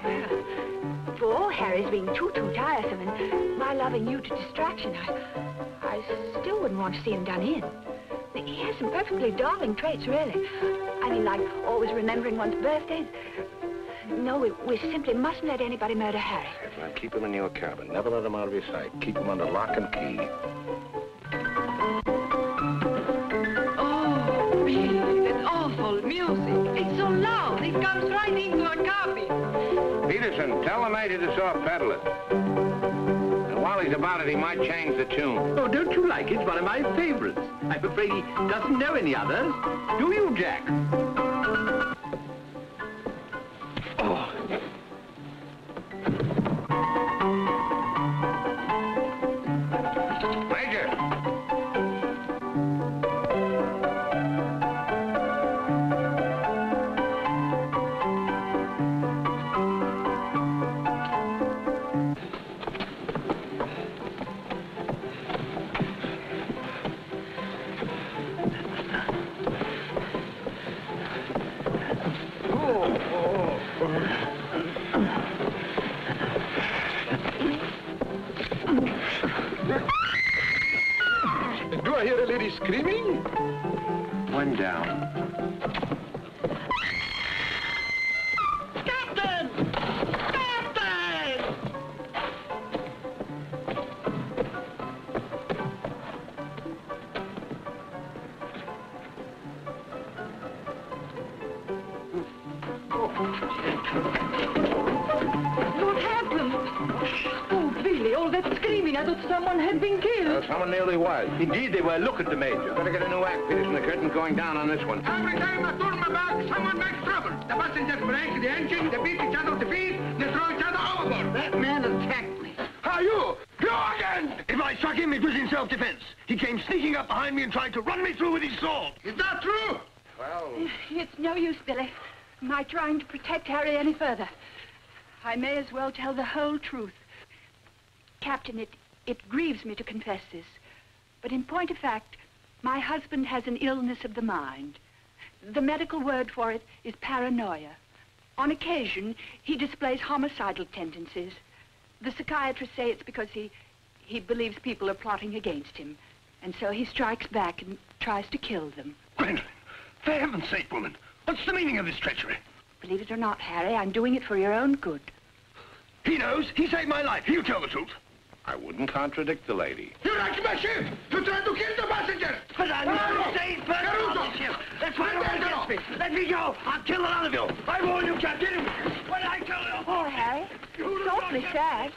Well, for all Harry's being too tiresome and my loving you to distraction, I still wouldn't want to see him done in. He has some perfectly darling traits, really. I mean, like always remembering one's birthdays. No, we simply mustn't let anybody murder Harry. Now, keep him in your cabin. Never let him out of your sight. Keep him under lock and key. Oh, Billy, that awful music. It's so loud. It comes right into our cabin. Peterson, tell the Major to stop peddling. And while he's about it, he might change the tune. Oh, don't you like it? It's one of my favorites. I'm afraid he doesn't know any others. Do you, Jack? Oh. Major! Do I hear a lady screaming? One down. Captain! Captain! What happened? Oh, Billy, all that screaming. I thought someone had been killed. Someone nearly was. Indeed, they were. Look at the Major. Better get a new act, Peterson. The curtain's going down on this one. Every time I turn my back, someone makes trouble. The passengers break the engine, they beat each other to feet, they throw each other overboard. That man attacked me. Are you? You again! If I struck him, it was in self-defense. He came sneaking up behind me and tried to run me through with his sword. Is that true? Well... It's no use, Billy. My trying to protect Harry any further. I may as well tell the whole truth. Captain, it grieves me to confess this, but in point of fact, my husband has an illness of the mind. The medical word for it is paranoia. On occasion, he displays homicidal tendencies. The psychiatrists say it's because he believes people are plotting against him, and so he strikes back and tries to kill them. Gwendolyn, for heaven's sake, woman, what's the meaning of this treachery? Believe it or not, Harry, I'm doing it for your own good. He knows. He saved my life. He'll tell the truth. I wouldn't contradict the lady. You wrecked my ship! You tried to kill the passengers! But I never saved person on the ship. That's why you're against me. Let me go. I'll kill the lot of you. I warn you, Captain. When I tell you... Poor Harry. It's awfully sad.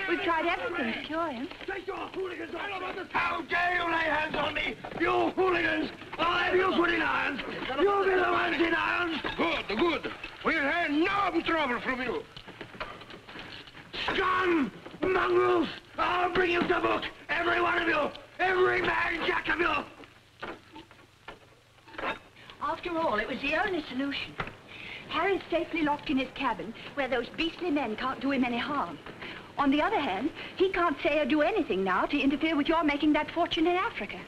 We've tried everything to cure him. Take your hooligans off. How dare you lay hands on me? You hooligans! I'll have you put in irons. You'll be the ones in irons. Good, good. We'll have no trouble from you. Scum! Mongrels! I'll bring you to book! Every one of you! Every man jack of you! After all, it was the only solution. Harry's safely locked in his cabin, where those beastly men can't do him any harm. On the other hand, he can't say or do anything now to interfere with your making that fortune in Africa.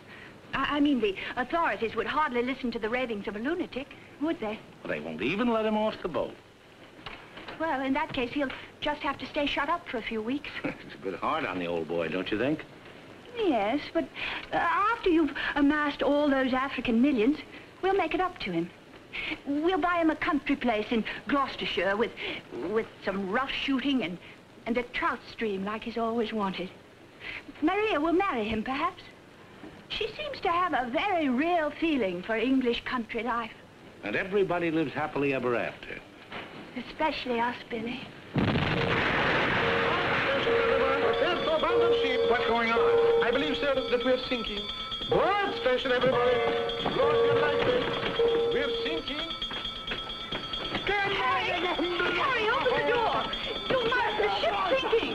I mean, the authorities would hardly listen to the ravings of a lunatic, would they? Well, they won't even let him off the boat. Well, in that case, he'll just have to stay shut up for a few weeks. It's a bit hard on the old boy, don't you think? Yes, but after you've amassed all those African millions, we'll make it up to him. We'll buy him a country place in Gloucestershire with some rough shooting and a trout stream like he's always wanted. Maria will marry him, perhaps. She seems to have a very real feeling for English country life. And everybody lives happily ever after. Especially us, Billy. There's no abandoned ship. What's going on? I believe, sir, that we're sinking. Board station, everybody. Close your lights. We're sinking. Harry, open the door! You must, the ship's sinking!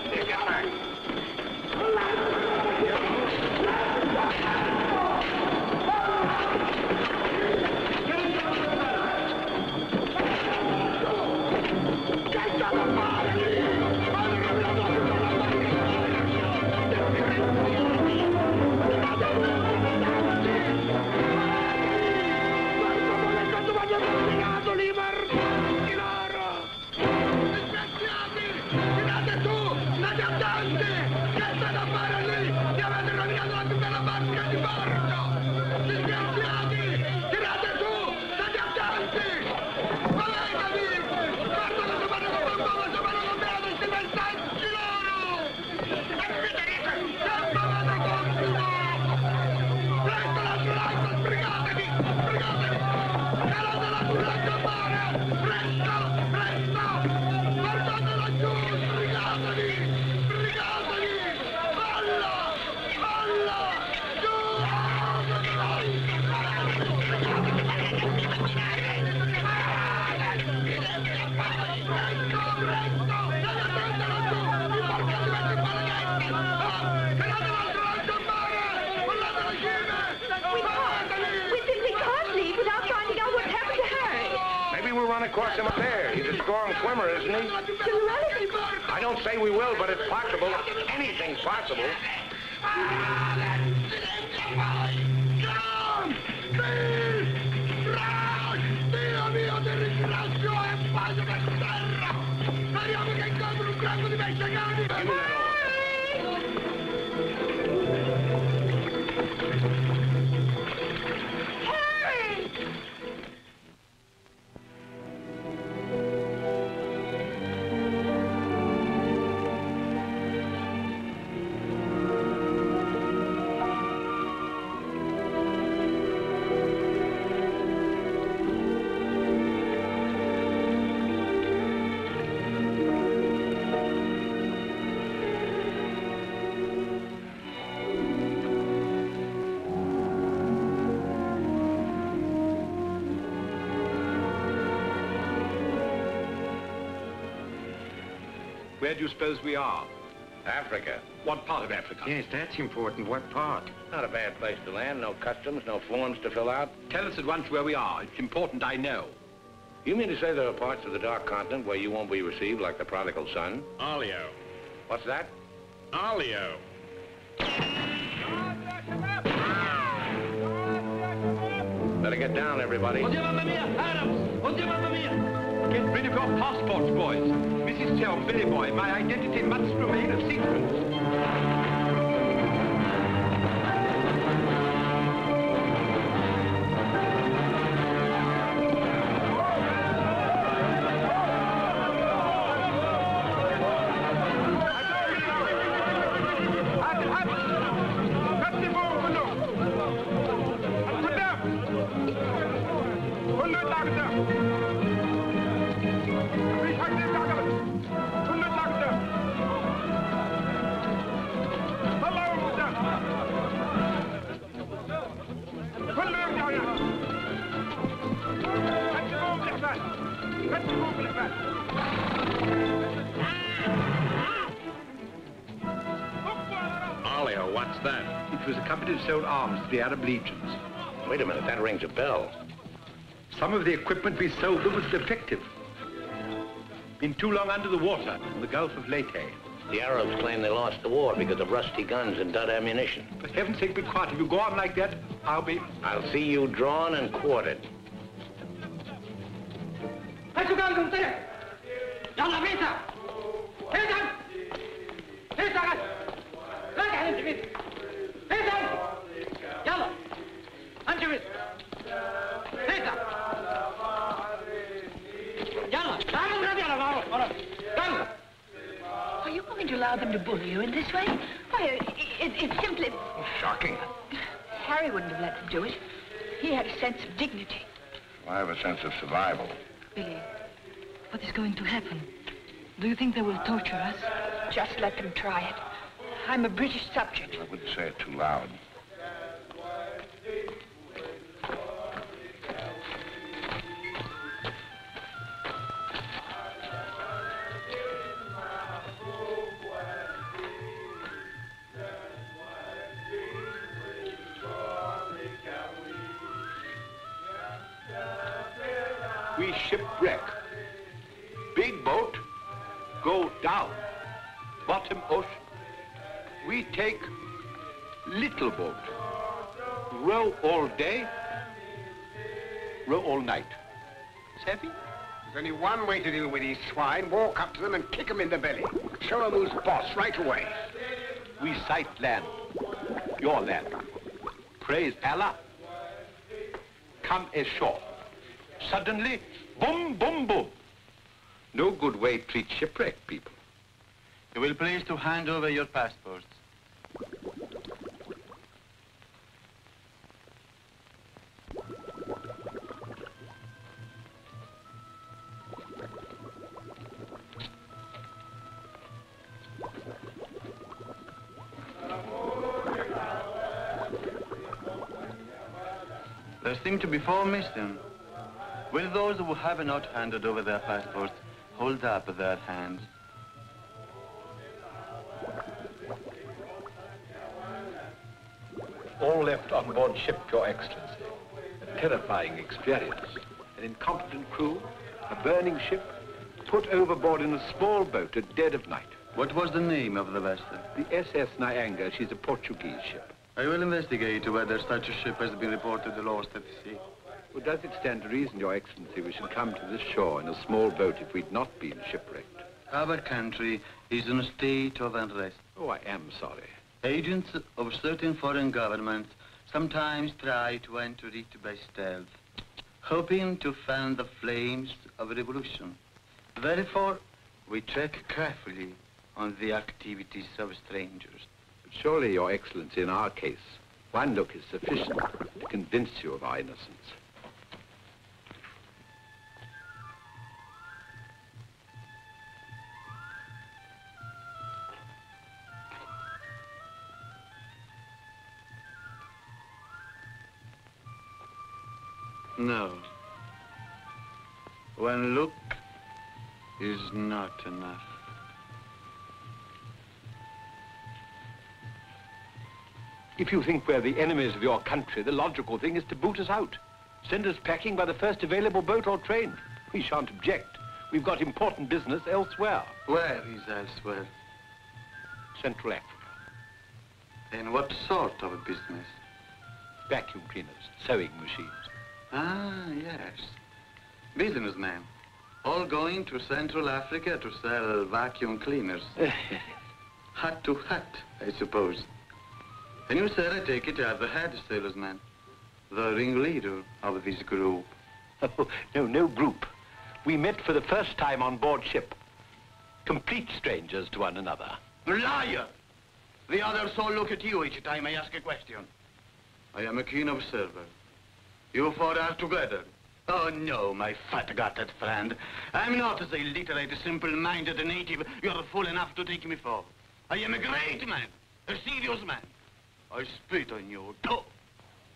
him up there. He's a strong swimmer, isn't he? I don't say we will, but it's possible. Anything's possible. Dio mio, ti ringrazio e pace per terra! Speriamo che incontri un branco di messicani! Where do you suppose we are? Africa. What part of Africa? Yes, that's important. What part? Not a bad place to land. No customs, no forms to fill out. Tell us at once where we are. It's important I know. You mean to say there are parts of the Dark Continent where you won't be received like the prodigal son? Alio. What's that? Alio. Better get down, everybody. Oddio, mamma mia! Adams! Oddio, mamma mia! Get rid of your passports, boys. Mrs. Self, Billy Boy, my identity must remain a secret. Alio, what's that? It was a company that sold arms to the Arab legions. Wait a minute, that rings a bell. Some of the equipment we sold them was defective. Been too long under the water in the Gulf of Leyte. The Arabs claim they lost the war because of rusty guns and dud ammunition. For heaven's sake, be quiet. If you go on like that, I'll see you drawn and quartered. Are you going to allow them to bully you in this way? Why, it's simply... Shocking. Harry wouldn't have let them do it. He had a sense of dignity. I have a sense of survival. Billy, what is going to happen? Do you think they will torture us? Just let them try it. I'm a British subject. I wouldn't say it too loud. We shipwreck. Big boat, go down. Bottom ocean. We take little boat. Row all day, row all night. Savvy? There's only one way to deal with these swine. Walk up to them and kick them in the belly. Show them who's boss right away. We sight land. Your land. Praise Allah. Come ashore. Suddenly, boom, boom, boom. No good way to treat shipwrecked people. You will please to hand over your passports. There seem to be 4 missing. Will those who have not handed over their passports hold up their hands? All left on board ship, Your Excellency. A terrifying experience. An incompetent crew, A burning ship put overboard in a small boat at dead of night. What was the name of the vessel? The SS Nyanga. She's a Portuguese ship. I will investigate whether such a ship has been reported lost at sea. Well, does it stand to reason, Your Excellency, we should come to this shore in a small boat if we'd not been shipwrecked? Our country is in a state of unrest. Oh, I am sorry. Agents of certain foreign governments sometimes try to enter it by stealth, hoping to fan the flames of revolution. Therefore, we check carefully on the activities of strangers. But surely, Your Excellency, in our case, one look is sufficient to convince you of our innocence. No. One look is not enough. If you think we're the enemies of your country, the logical thing is to boot us out. Send us packing by the first available boat or train. We shan't object. We've got important business elsewhere. Where is elsewhere? Central Africa. And what sort of business? Vacuum cleaners, sewing machines. Ah, yes. Businessmen. All going to Central Africa to sell vacuum cleaners. Hat to hat, I suppose. And you, sir, I take it, are the head salesman, the ringleader of this group. Oh, no group. We met for the first time on board ship. Complete strangers to one another. Liar! The others all look at you each time I ask a question. I am a keen observer. You four are together. Oh, no, my fat-gutted friend. I'm not as illiterate, simple-minded native you're fool enough to take me for. I am a great man, a serious man. I spit on you, too.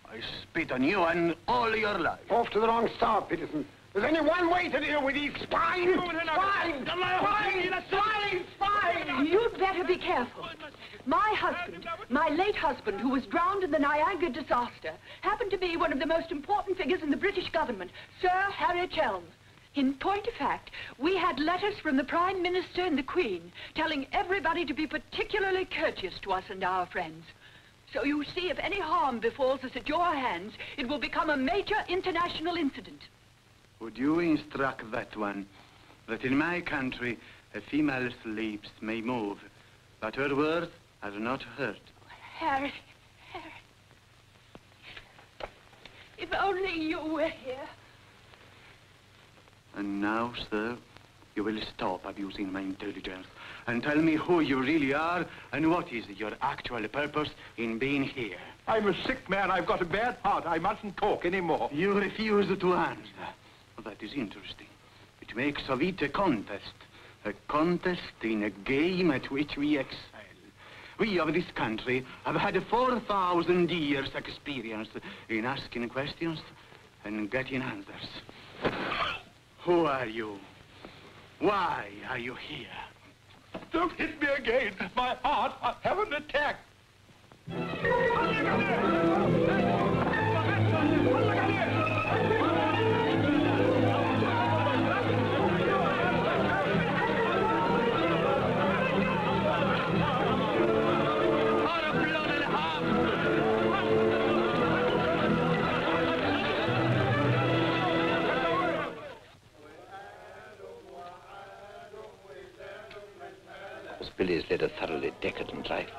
I spit on you and all your life. Off to the wrong start, Peterson. There's only one way to deal with these swine! Swine! Swine! You'd better be careful. My husband, my late husband, who was drowned in the Niagara disaster, happened to be one of the most important figures in the British government, Sir Harry Chelmes. In point of fact, we had letters from the Prime Minister and the Queen telling everybody to be particularly courteous to us and our friends. So you see, if any harm befalls us at your hands, it will become a major international incident. Would you instruct that one that in my country a female's lips may move, but her words are not heard? Harry. If only you were here. And now, sir, you will stop abusing my intelligence and tell me who you really are and what is your actual purpose in being here. I'm a sick man. I've got a bad heart. I mustn't talk anymore. You refuse to answer. Well, that is interesting. It makes of it a contest in a game at which we excel. We of this country have had 4,000 years' experience in asking questions and getting answers. Who are you? Why are you here? Don't hit me again. My heart, I have an attack. Billy's led a thoroughly decadent life.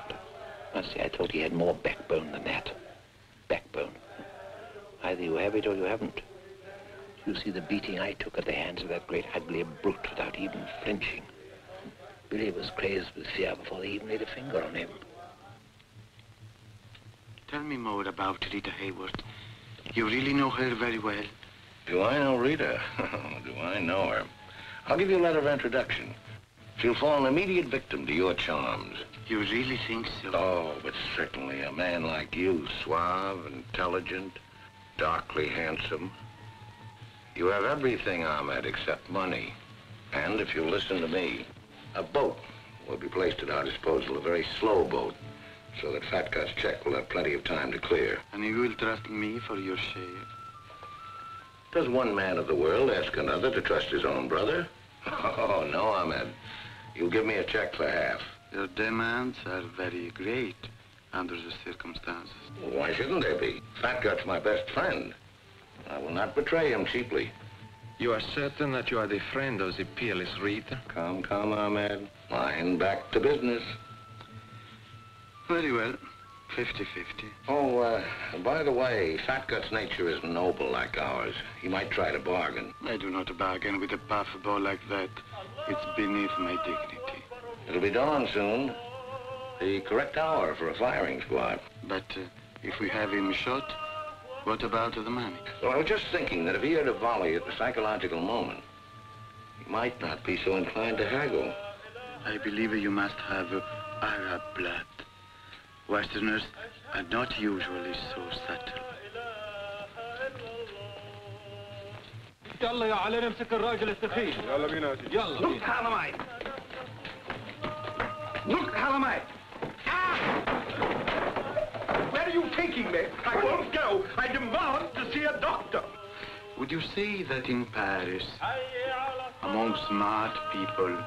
Honestly, I thought he had more backbone than that. Backbone. Either you have it or you haven't. You see the beating I took at the hands of that great ugly brute without even flinching. Billy was crazed with fear before they even laid a finger on him. Tell me more about Rita Hayworth. You really know her very well. Do I know Rita? Do I know her? I'll give you a letter of introduction. She'll fall an immediate victim to your charms. You really think so? Oh, but certainly a man like you, suave, intelligent, darkly handsome. You have everything, Ahmed, except money. And if you'll listen to me, a boat will be placed at our disposal, a very slow boat, so that Fat Gut's check will have plenty of time to clear. And you will trust me for your share? Does one man of the world ask another to trust his own brother? Oh, no, Ahmed. You'll give me a check for half. Your demands are very great under the circumstances. Well, why shouldn't they be? Fat Gut's my best friend. I will not betray him cheaply. You are certain that you are the friend of the peerless Rita? Come, Ahmed. Fine, back to business. Very well. 50-50. Oh, by the way, Fat Gut's nature is noble like ours. He might try to bargain. I do not bargain with a puffball like that. It's beneath my dignity. It'll be dawn soon. The correct hour for a firing squad. But if we have him shot, what about the money? Well, I was just thinking that if he heard a volley at the psychological moment, he might not be so inclined to haggle. I believe you must have Arab blood. Westerners are not usually so subtle. يلا يا علي نمسك الراجل الثخين. يلا بينا. يلا. Look, Halamite. Look, Halamite. Where are you taking me? I won't go. I demand to see a doctor. Would you say that in Paris, among smart people,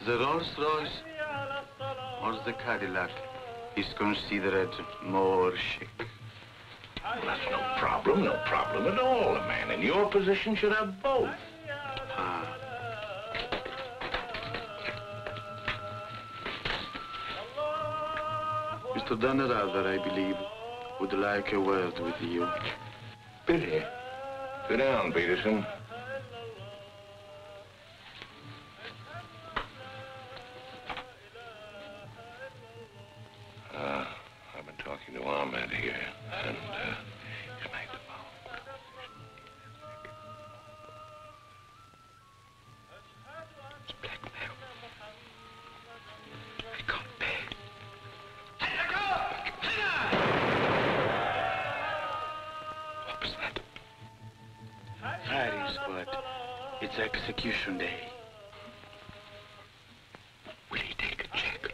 the Rolls-Royce or the Cadillac is considered more chic? Well, that's no problem at all. A man in your position should have both. Mr. Dannerother, I believe, would like a word with you. Billy, sit down, Peterson. I've been talking to Ahmed here, and he's made the vow. It's blackmail. I can't pay. What was that? Firing squad. It's execution day. Will he take a check?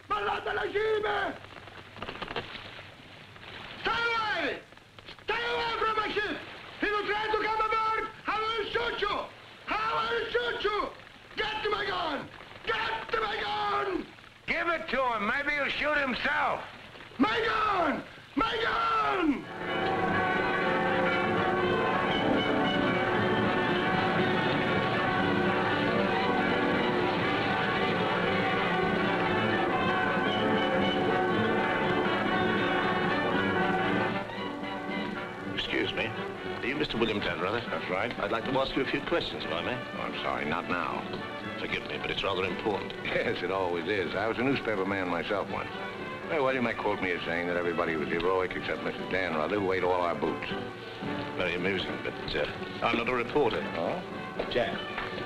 Ballate la cime! Stay away! Stay away from my ship! If you try to come aboard, I will shoot you! I will shoot you! Get to my gun! Get to my gun! Give it to him. Maybe he'll shoot himself. My gun! My gun! Excuse me. Are you Mr. William Dannerother? That's right. I'd like to ask you a few questions, if I may. Oh, I'm sorry, not now. Forgive me, but it's rather important. Yes, it always is. I was a newspaper man myself once. Very well, you might quote me as saying that everybody was heroic except Mrs. Dannerother, who ate all our boots. Very amusing, but I'm not a reporter. Oh? Jack,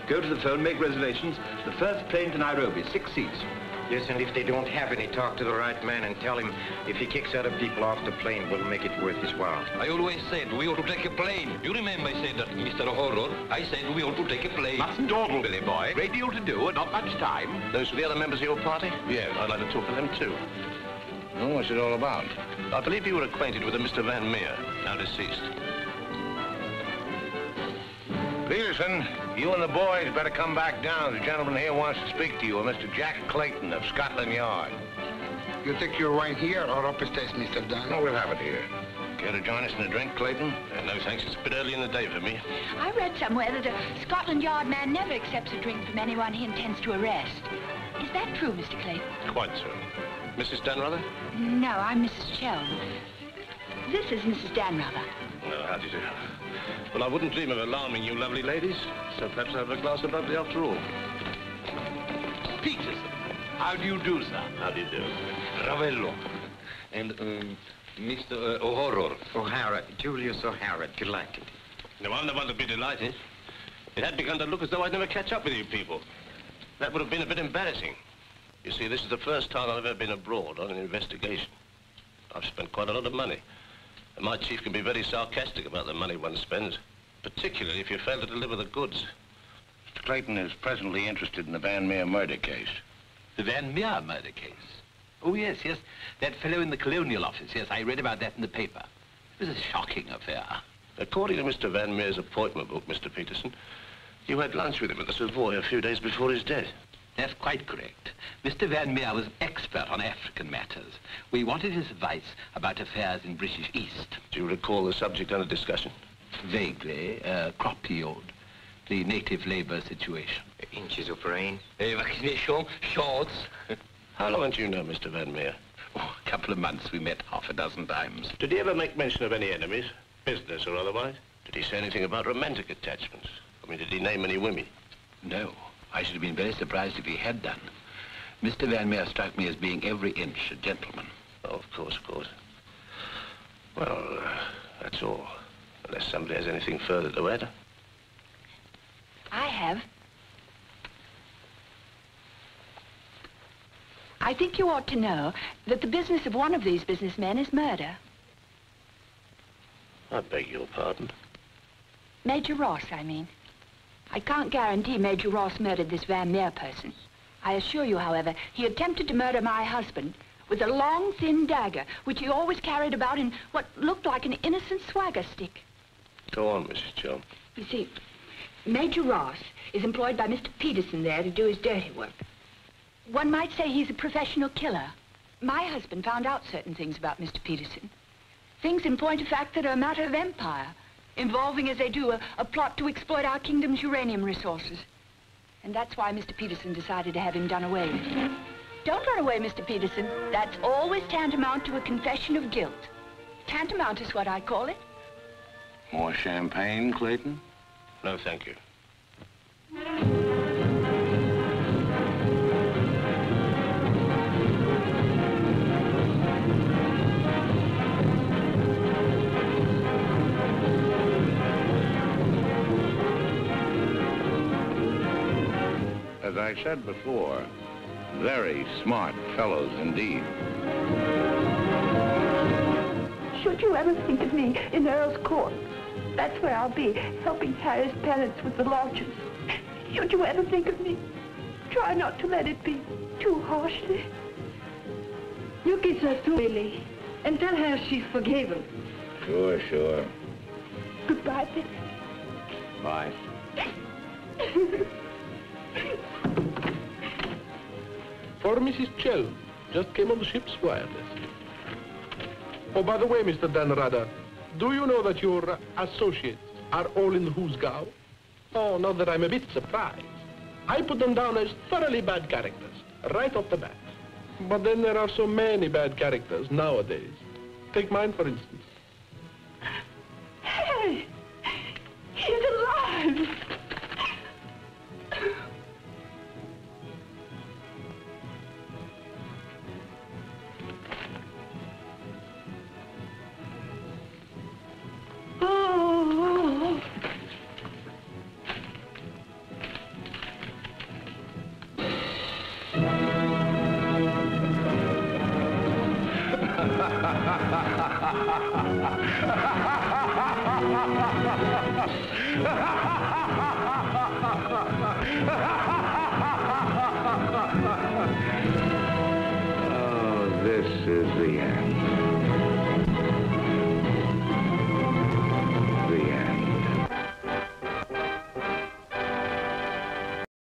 go to the phone, make reservations. The first plane to Nairobi, 6 seats. Yes, and if they don't have any, talk to the right man and tell him if he kicks other people off the plane, we'll make it worth his while. I always said we ought to take a plane. You remember I said that, Mr. Horror? I said we ought to take a plane. Mustn't dawdle, Billy boy. Great deal to do and not much time. Those are the other members of your party? Yes, I'd like to talk to them too. Oh, what's it all about? I believe you were acquainted with a Mr. Van Meer, now deceased. Peterson, you and the boys better come back down. The gentleman here wants to speak to you, a Mr. Jack Clayton of Scotland Yard. You take your wine here or upstairs, Mr. Dunn? No, we'll have it here. Care to join us in a drink, Clayton? No, thanks. It's a bit early in the day for me. I read somewhere that a Scotland Yard man never accepts a drink from anyone he intends to arrest. Is that true, Mr. Clayton? Quite so. Mrs. Dannerother? No, I'm Mrs. Chelm. This is Mrs. Dannerother. Well, how do you do? Well, I wouldn't dream of alarming you lovely ladies, so perhaps I'll have a glass of bubbly after all. Peterson, how do you do, sir? How do you do? Ravello. And Mr. O'Hara. O'Hara, Julius O'Hara, delighted. No, I'm the one to be delighted. It had begun to look as though I'd never catch up with you people. That would have been a bit embarrassing. You see, this is the first time I've ever been abroad on an investigation. I've spent quite a lot of money. And my chief can be very sarcastic about the money one spends, particularly if you fail to deliver the goods. Mr. Clayton is presently interested in the Van Meer murder case. The Van Meer murder case? Oh, yes, yes. That fellow in the Colonial Office. Yes, I read about that in the paper. It was a shocking affair. According to Mr. Van Meer's appointment book, Mr. Peterson, you had lunch with him at the Savoy a few days before his death. That's quite correct. Mr. Van Meer was an expert on African matters. We wanted his advice about affairs in British East. Do you recall the subject under discussion? Vaguely. Crop yield, the native labor situation. Inches of rain. Vaccination, shorts. How long do you know Mr. Van Meer? Oh, a couple of months. We met half a dozen times. Did he ever make mention of any enemies, business or otherwise? Did he say anything about romantic attachments? I mean, did he name any women? No. I should have been very surprised if he had done. Mr. Van Meer struck me as being every inch a gentleman. Oh, of course, of course. Well, that's all. Unless somebody has anything further to add. I have. I think you ought to know that the business of one of these businessmen is murder. I beg your pardon. Major Ross, I mean. I can't guarantee Major Ross murdered this Van Meer person. I assure you, however, he attempted to murder my husband with a long, thin dagger, which he always carried about in what looked like an innocent swagger stick. Go on, Mrs. Jones. You see, Major Ross is employed by Mr. Peterson there to do his dirty work. One might say he's a professional killer. My husband found out certain things about Mr. Peterson. Things, in point of fact, that are a matter of empire, involving, as they do, a plot to exploit our kingdom's uranium resources. And that's why Mr. Peterson decided to have him done away with. Don't run away, Mr. Peterson. That's always tantamount to a confession of guilt. Tantamount is what I call it. More champagne, Clayton? No, thank you. As I said before, very smart fellows indeed. Should you ever think of me in Earl's Court, that's where I'll be, helping Harry's parents with the lodgers. Should you ever think of me, try not to let it be too harshly. You kiss her too, Billy, and tell her she's forgiven. Sure, sure. Goodbye, Billy. Bye. For Mrs. Chell, just came on the ship's wireless. Oh, by the way, Mr. Dan Rada, do you know that your associates are all in the Hoosgow? Oh, not that I'm a bit surprised. I put them down as thoroughly bad characters, right off the bat. But then there are so many bad characters nowadays. Take mine, for instance. Harry! He's alive! Oh. Oh, this is the end.